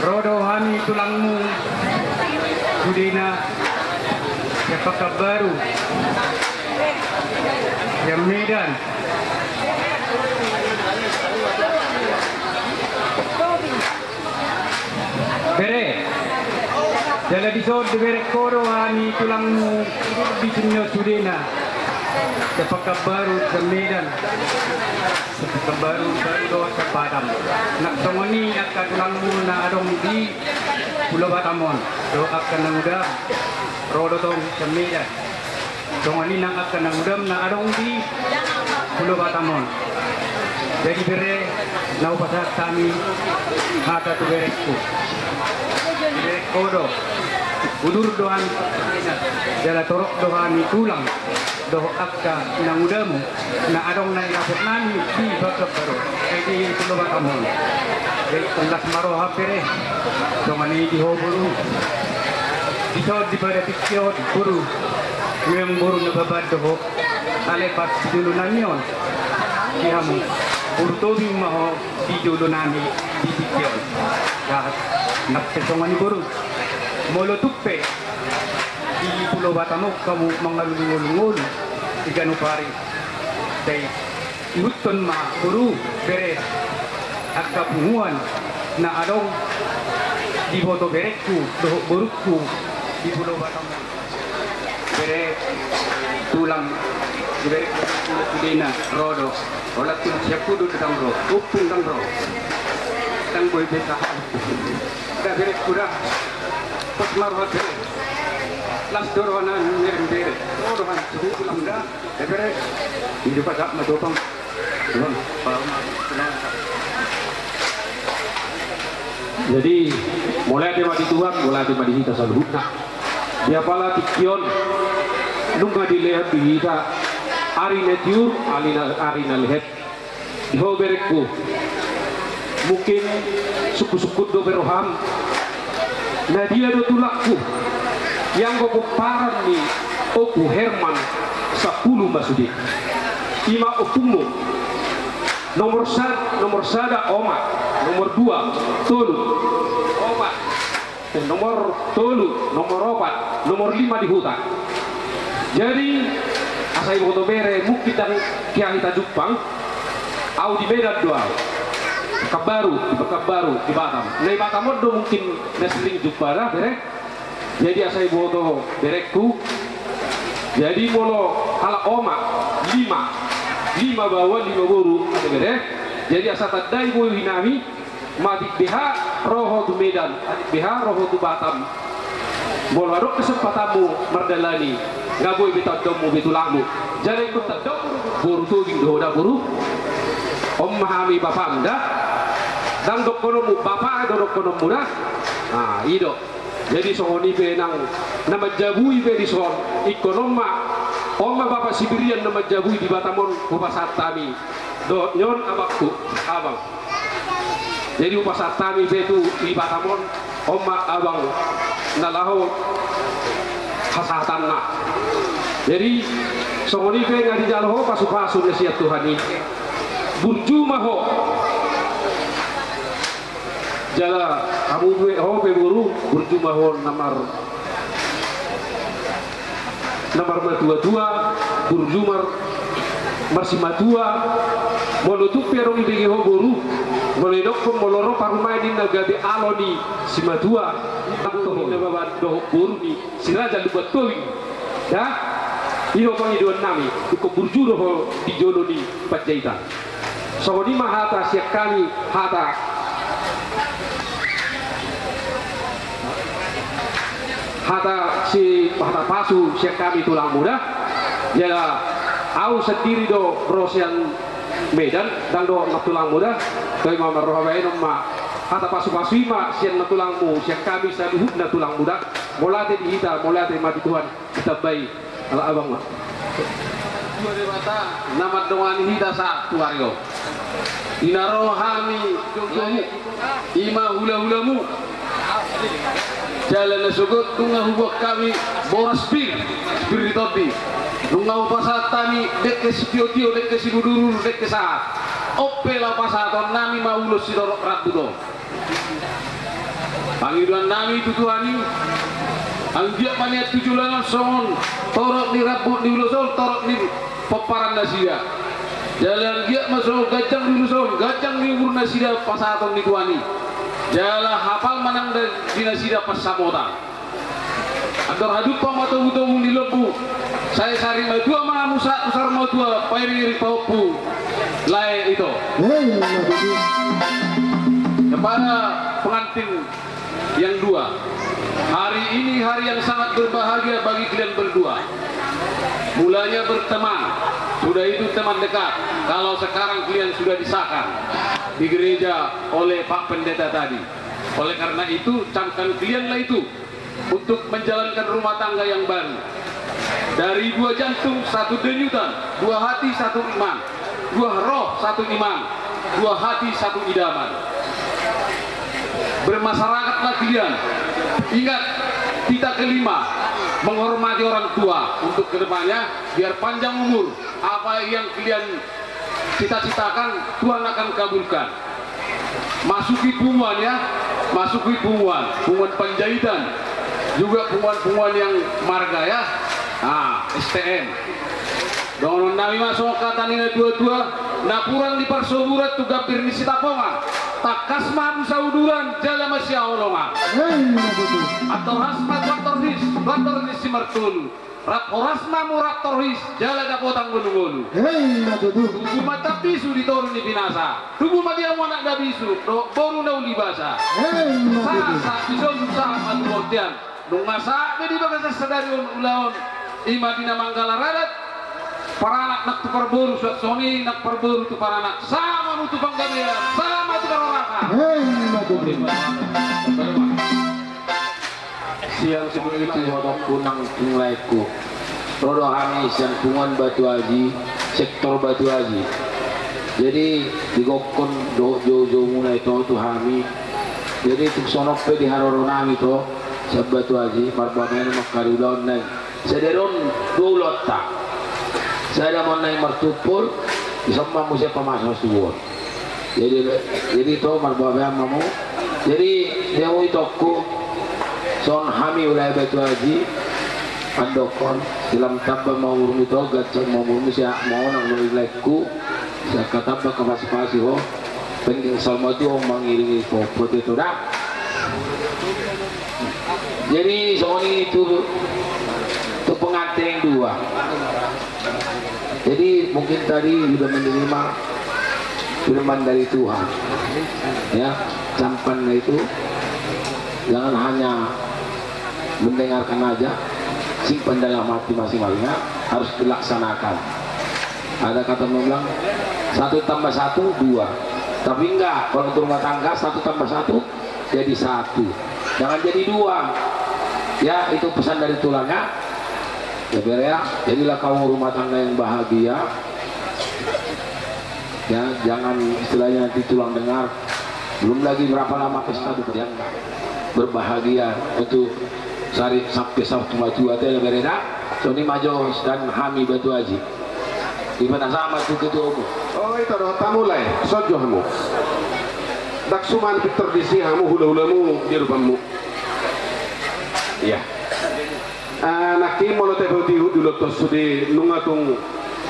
rodohani tulangmu Budina ya pakar baru ya Medan bere jala disod de bere koro ani tulangmu di sini Sudena sepak baru ke Medan sepak baru ke Padang nak tongoni akan tulangmu na adong di Pulau Batamon do akan nanguda rodo tong ke Medan tongoni na akan nangudam na adong di Pulau Batamon jadi bere nau pasar kami mata tu bereku kodo udur doan jala torok dohani tulang doh akka nangudamu na adong na irapot nami di bakap baru di Pulau Batamon jadi tengah maro hapere dongani di hoburu di di pada pikir buru yang buru na babad doh ale pas dulu nanion kiamu buru tobing maho di dulu nani di pikir jahat nak sesongan buru molo tuppe di Pulau Batamon kamu mengalung-alung di Ganupari day iuton ma buru bere akapunguan na adong di boto bereku doh buruku di Pulau Batamon bere bere tulang bere kudina rodo olah tu siap kudu datang ro upung datang ro kan boy beta dah bere kuda pas marhat bere las doronan merem bere rodohan suhu tulang dah bere hidup agak matopang tulang jadi mulai tema di Tuhan mulai tema di kita salutna dia pala tikion nunga dilihat di kita ari netiur ari nalihat diho berekku mungkin suku-suku do beroham nah dia do tulakku yang gogoparan ni Opu Herman 10 masudi ima opumu nomor sada Omat nomor 2 Tolu Omat nomor tolu, nomor 4, nomor 5 di hutan. Jadi asai foto bere mungkin dan kia kita Jepang, au di Medan doa, Kabaru di Batam. Nah Batam do mungkin nesling jumpa lah bere. Jadi asai foto bereku. Jadi molo ala oma 5 bawah 5 buru ada bere. Jadi asa tadai boy hinami. Mati BH roho tu Medan, BH roho tu Batam. Bolwarok kesempatanmu merdalani, ngaboy bitadmu bitulamu. Jadi ikut tadok buru tu gindo dah buru. Om mahami bapam dah. Dan dokonomu bapak do dokonomu dah. Nah, ido. Jadi sohoni benang nama jabui be di sohon ikonoma. Oma bapak Sibirian nama jabui di Batamon kupasat tami. Do nyon abakku abang. Jadi upasat tami betu di Batamon oma abang nalaho hasatanna. Jadi songoni pe ngadi jaloho pasu-pasu nasihat Tuhan ini. Burjumaho jala kamu be ho be buru burjumaho nomor 22 burjumar marsimatua molutu perong ibege ho buru molodok ko moloro parumai di nagabe aloni simatua takto ni baba do burni siraja lu betul ya ino pangidon nami ko burjuro ho di joloni pajaita so di mahata siakani hata si hata pasu siakami tulang muda ya au sendiri do rosian Medan dan do natulang muda kay mama rohawain ma hata pasu-pasu ma sian natulangmu sian kami saduhut natulang muda molate di hita molate mati Tuhan kita bayi ala abang ma dua dewata nama doang hita sa tuario inaro hami jongjomu ima hula-hulamu jalan sugut tungah hubak kami boras spiritopi nungau pasatani dek sepio-tio dek siduduru dek saat opela pasaton nami maulus sidorok rabudo panggilan nami tutuhani anggiak maniat tujulan songon torok ni rabu ni ulusol torok ni peparan nasia jalan giak masuk gajang di ulusol gajang ni urun nasia pasaton ni tuani jala hafal manang di nasia pasamota andor hadut pamatomu di lebu saya sari madua ma musa usar madua pairi paupu lae itu kepada pengantin yang dua hari ini hari yang sangat berbahagia bagi kalian berdua mulanya berteman sudah itu teman dekat kalau sekarang kalian sudah disahkan di gereja oleh Pak Pendeta tadi oleh karena itu camkan kalianlah itu untuk menjalankan rumah tangga yang baru dari 2 jantung 1 denyutan 2 hati 1 iman 2 roh 1 iman 2 hati 1 idaman bermasyarakatlah kalian ingat kita kelima menghormati orang tua untuk kedepannya biar panjang umur apa yang kalian cita-citakan Tuhan akan kabulkan masuki punguan ya masuki punguan Panjaitan juga punguan yang marga ya STM donon nami masuk kata nina dua-dua napuran di parsoburat tu gapir ni sitapongan takasma musauduran jala masya olongan atau hasmat watornis simartul Rat orasma murat terhis jala dakotang gunung-gunung. Hei matutu. Tugu mata bisu ditorun di binasa. Tugu mati yang anak dah bisu. Baru dah uli basa. Hei matutu. Sa bisu susah matu botian. Nungasa jadi bagas sadari ulaon. Imadina manggala radat. Para anak nak tukar boru suat soni nak perboru tu para anak sama mutu panggamean sama tukar oraka. Hei matutu. Siang sebelum itu hodok kunang tunglaiku rodo kami siang pungan Batu Haji sektor Batu Haji jadi digokon jo mulai to kami jadi tuk sonope di haroronami to sa Batu Haji marbamene makarilaon nai sederon dulota saya mau naik martupul isomma musia pamasok suwon jadi to marbamene mamu jadi dia mau itokku son hami ulai Batu Haji andokon dalam tambah mau urun itu gacang mau urun siya mau nang nilaiku sa katamba kapasi-pasi ho penting salma tu ang mangiringi popot itu dah jadi soni itu pengantin dua jadi mungkin tadi sudah menerima firman dari Tuhan ya campan itu jangan hanya mendengarkan aja, simpan dalam hati masing-masingnya harus dilaksanakan. Ada kata bilang 1 tambah 1 2, tapi enggak kalau untuk rumah tangga 1 tambah 1 jadi 1, jangan jadi 2 ya. Itu pesan dari tulangnya ya biar ya, jadilah kamu rumah tangga yang bahagia ya, jangan istilahnya nanti tulang dengar belum lagi berapa lama pesta yang berbahagia untuk sari sampai Sabtu maju ada yang bereda Sony Majo dan Hami Batu Haji di mana sama itu ketua umum. Oh itu dah tamu lai sojo hamu dak suman fitur di si hamu hula-hulamu di rupamu iya naki molo tebel dulu tos sudi nungatung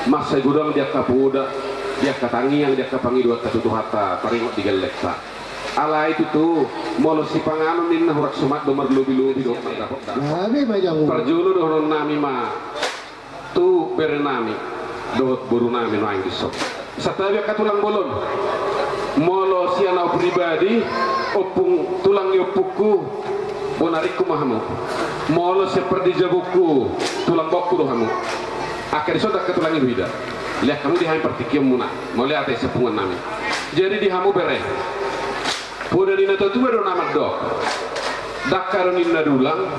masa gudang dia kapuda dia katangi yang dia kapangi dua tatu hata taringot di gelekta ala itu tuh molo si panganon ninna hurak sumat do marlubi-lubi do Nabi majamu. perjulu do nami ma tu berenami do buru nami no anggi sok satabi katulang bolon molo si anak pribadi opung tulang yopuku bonariku mahamu molo seperti jabuku tulang bokku do hamu akhir sodak katulang itu ida lihat kamu dihai partikiam muna mau lihat sepungan nami jadi dihamu bere Puda nina tutua do nama dok, dakar nina dulang,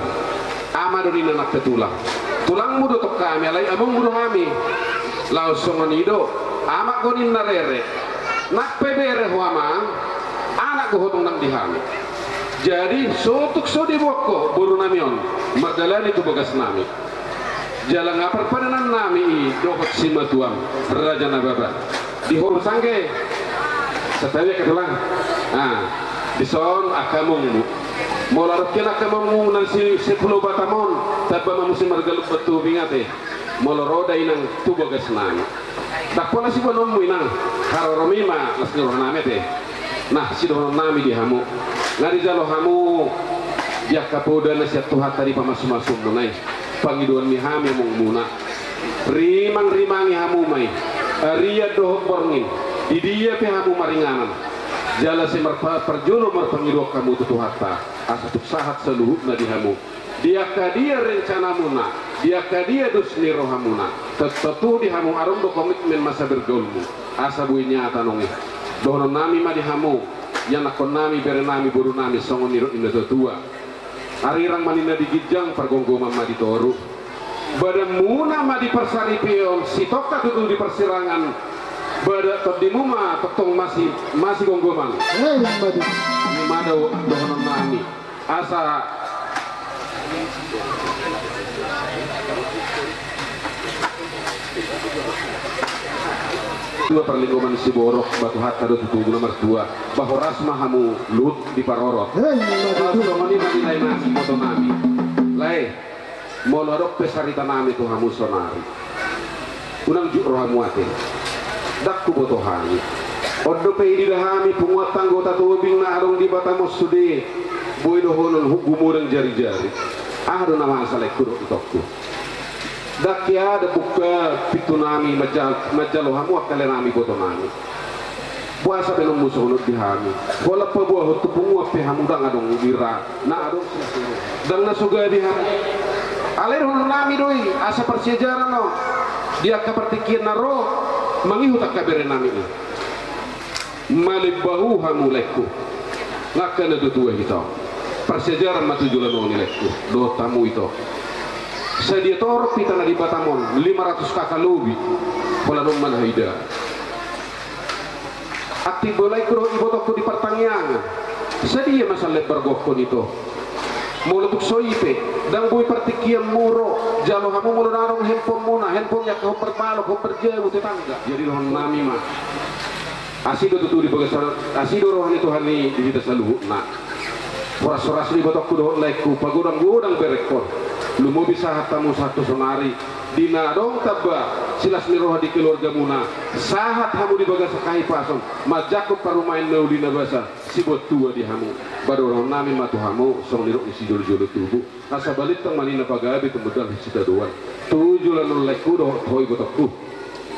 ama do nina nak tulang, tulang mudo tok kami, alai among mudo kami, langsung nido, ama ko nina rere, nak pebere huama, anak ko hotong nang dihami. Jadi sotuk so di boko buru namion, mardalani tu bagas nami. Jalan ngapar padanan nami dokot simatuam, raja nababa, di hor sangge. Setawi ketulang, di son akamungmu, molarap kena akamungmu nanti 10 batamon, tapi mamusi margaluk batu bingate, moloroda inang tubo gasnami. Dakpona si bonommu inang, haroromima las nyornamete. Nah si donon nami di hamu, ngari jalo hamu, dia kapoda na siya tuhat tadi pamasum-masum munay, pangiduan ni hami mong muna, rimang-rimangi hamu may, riya dohok borngin. Di dia pehamu maringanan jala si perjuno merpangido kamu tutu hatta asatuk sahat seluruh nadihamu dia kadia rencana muna dia kadia dusni rohamuna tetu dihamu arum do komitmen masa bergaulmu asa buinya tanongi dono nami madihamu yang nakon nami berenami buru nami songon nirut inda tetua arirang manina digijang pergonggoman maditoru badamuna madi persaripion sitoka tutu di persirangan pada tadimu mah totong masih gonggoman. Ini mana dohonon nami asa dua perlingkungan si borok batu hatta do tutu nomor 2 bahwa rasma hamu lut di parorot. Lalu mani nilai nasi foto nami. Lai molorok pesarita nami tu hamu sonari. Unang juk rohamu ate. Dakku botohani odo pe di dahami punguat tanggo tatuwing na arong di batamos sude boy dohonon hugumurang jari-jari do nama asalay kudo itokku dakia ada buka pitunami majalohamu akalenami botonami puasa belum musuh nut dihami bola pebuah tupungu ape hamudang adong bira na adong dan na suga dihami alir nami doi asa persejarah no dia kepertikian naro mangihu tak kabere nami ni malibahu hamuleku ngakana tutua kita persejarah matujulan nilaiku do tamu itu sedia tor pita na di Batamon 500 kakak lubi pola nomman haida aktif bolai kuro ibotokku di pertanyaan sedia masalah bergokon itu mau letuk soipe dan bui pertikian muro jalo hamu mulu narong handphone muna handphone yak kau perbalok kau perjauh tetangga jadi rohan nami mah asido tutu di bagasar asido rohan itu hani di kita selalu nak soras-soras ni botok kudo laiku pagodang-godang berekor lu mau bisa hatamu satu sonari dina dong tabba silas ni roha di keluarga muna sahat hamu di bagas kai pason majakut parumain naulina basa sibot tua di hamu baru roh nami matu hamu song nirok isi jolo-jolo tubuh asa balik tang manina pagabe tumedal hisita doan tujulan laiku do hoi botokku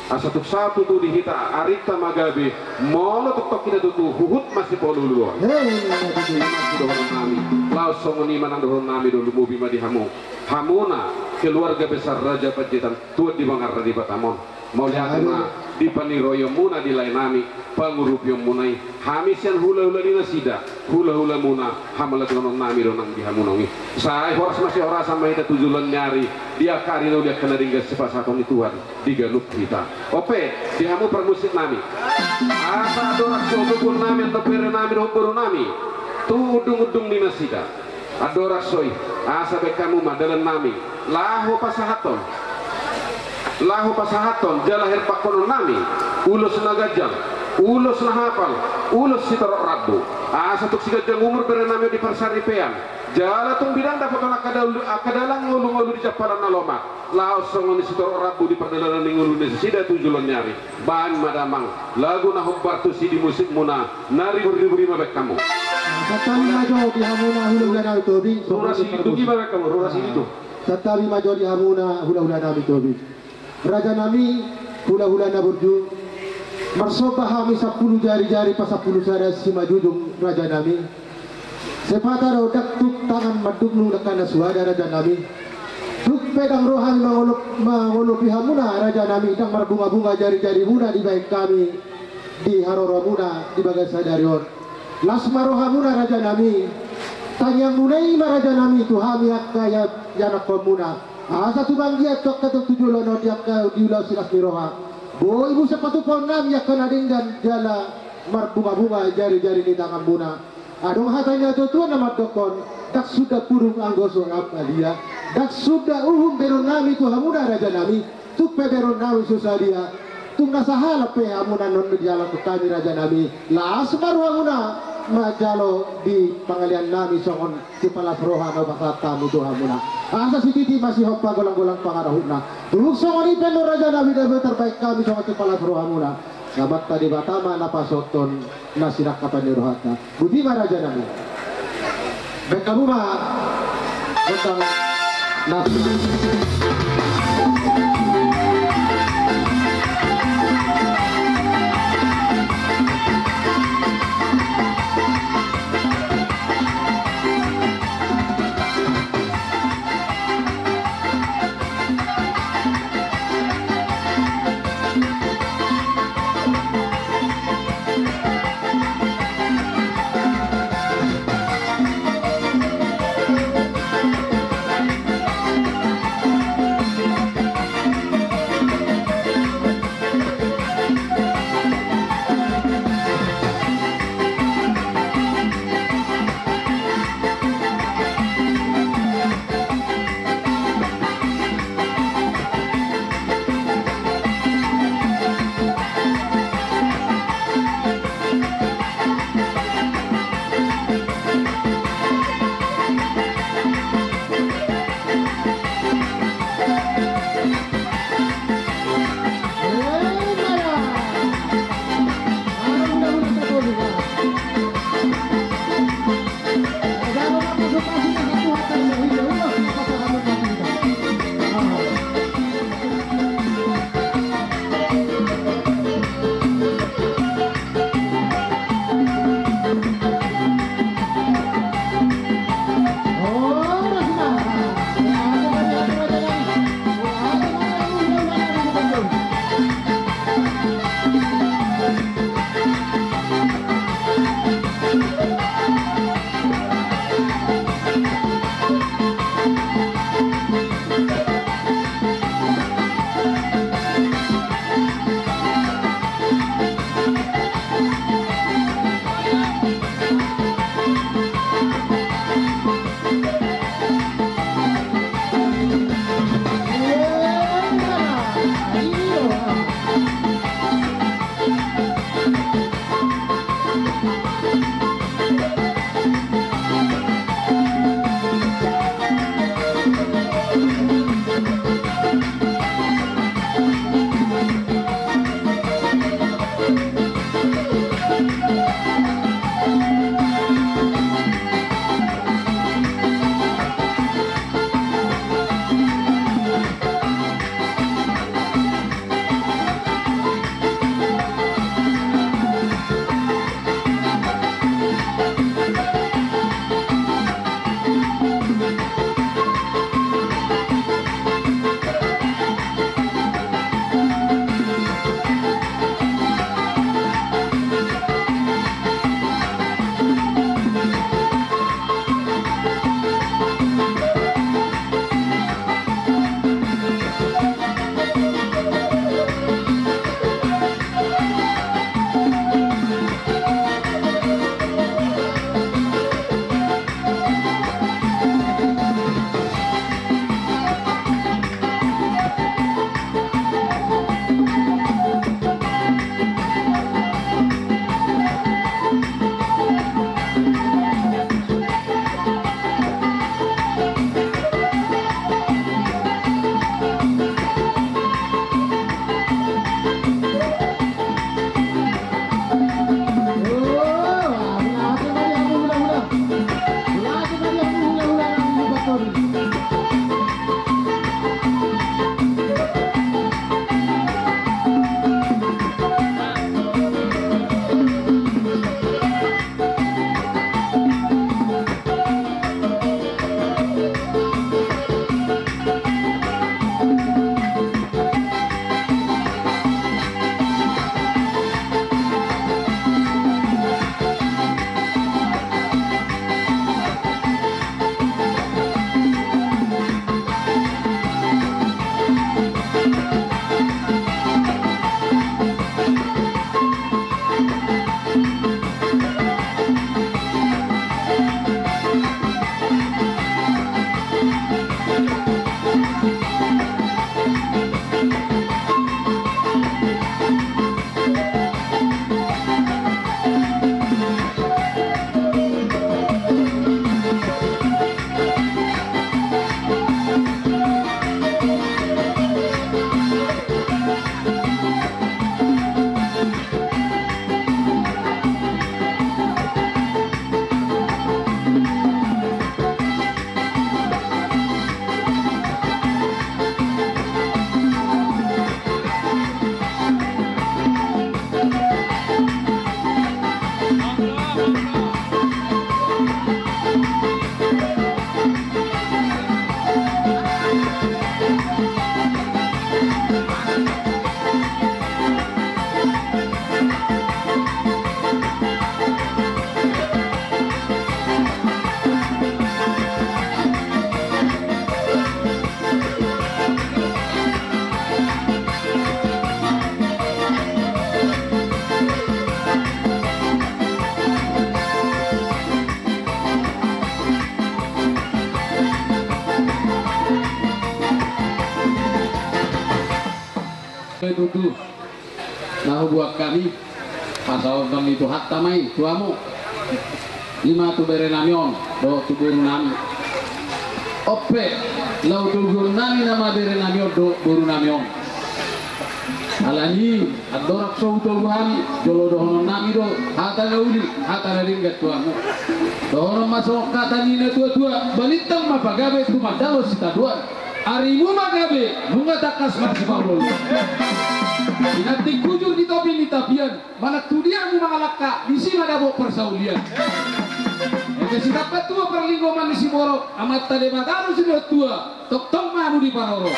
asa tuk satu tu dihita arita magabe molo tuk tok kita tu huhut masih polulu masih dohon nami laos songoni manang dohon nami dulu mobi madi hamu hamuna keluarga besar Raja Pacitan tuat di Bangar di Batamon mau lihat na di paniroyo muna di lain nami pangurup yang munai hamisian hula-hula di nasida hula-hula muna hamalat dohon nami donang di hamunongi saya horas masih horas sama kita tujuan nyari dia karino dia kena ringgas sepasakon ituan di ganup kita ope di hamu permusik nami asa adorak sopun nami atau pere nami dohon nami tu udung-udung di nasida adorak soi asa bekamu madalan nami lahu pasahaton jalahir pakonon nami ulus nagajang ulus nahapal ulus sitorok rabu asa tuk sigajang umur pere nami di persaripean jala tung bidang dapat akadalang ngulu-ngulu di japaran naloma laos songon di sitorok rabu di perdalanan ngulu di sida tujulan nyari bahan madamang lagu nahobbar tu si di musik muna nari beri-beri mabek kamu Tetapi maju di hamuna hula-hula tobi. Rurasi itu gimana kamu? Rurasi itu. Tetapi maju di hamuna hula-hula nami tobi. Raja nami hula-hula naburju. Marsoba hami 10 jari-jari pas 10 sada si majujung raja nami. Sepata rodak tuk tangan maduk nu dekana suada raja nami. Tuk pedang rohan mangolopi hamuna raja nami dang marbunga-bunga jari-jari muna di baik kami di haroro muna di bagas sadarion. Lasmaro hamuna raja nami tanyang munai raja nami tu hami kaya janak komuna asa tu banggia tok katuk tujulan odiak diulau silas miroha bo ibu sepatu ponam ya kena dengan jala marbunga-bunga jari-jari di tangan muna adong hatanya tuan nama dokon dak sudah purung anggoso apa dia dak sudah beron nami tu hamuna raja nami tu beron nami susah dia tu nasahala pe hamuna non jala tu kami raja nami lasmaro hamuna majalo di pangalian nami songon si palas roha no bakal tamu doa muna asa si titi masih hoppa golang-golang pangarahuna dulu songon ipen no raja nami dabe terbaik kami songon si palas roha muna sabat tadi batama napasoton nasirak kapan rohata budi raja nami baik kamu mah tentang nasi Itu nah buat kami pasal kami itu hak tamai tuamu 5 tu berenamion do tu berunami ope lau tu berunami nama berenamion do berunamion alani adorak so tu kami jolo dohono nami do hata gauli hata ringgat tuamu dohono masuk kata nina tua balitang mapagabe tu madalo sita dua arimu magabe nunga takas masih paulo inati kujur di topi ni tapian mana tudiamu mangalaka di sini ada bawa persaulian eke si dapat tua perlinggoman di Simorok amat tade mataru si tua tok mamu di Paroro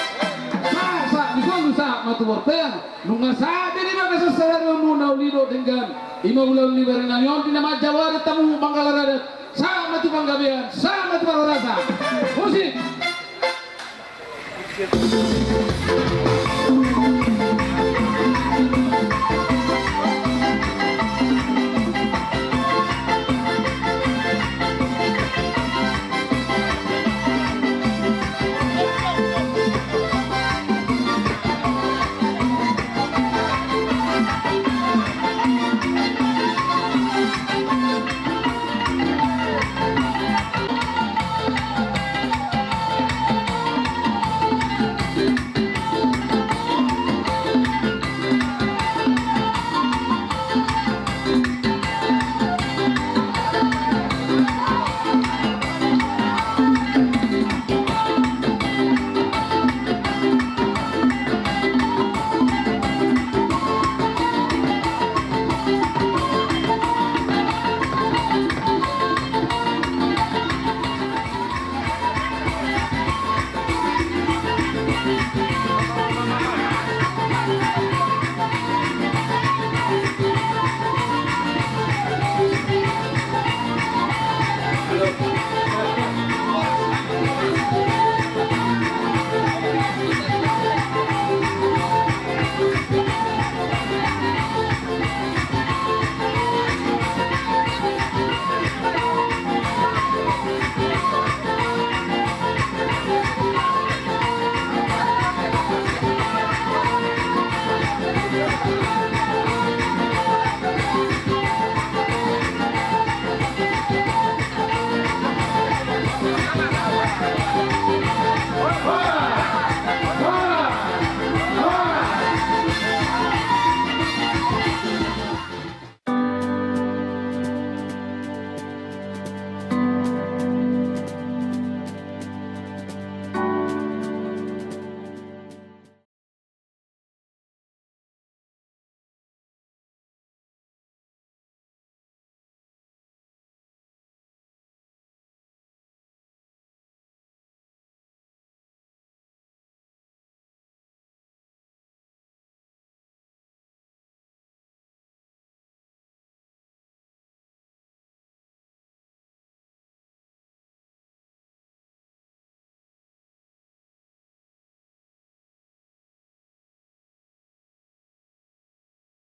sa di sana sa matu borpean nunga sa di mana sesadar mu naulido dengan ima ulang ni berenamion di nama Jawa tamu Manggalarada sa matu Panggabean sa matu Parorasa musik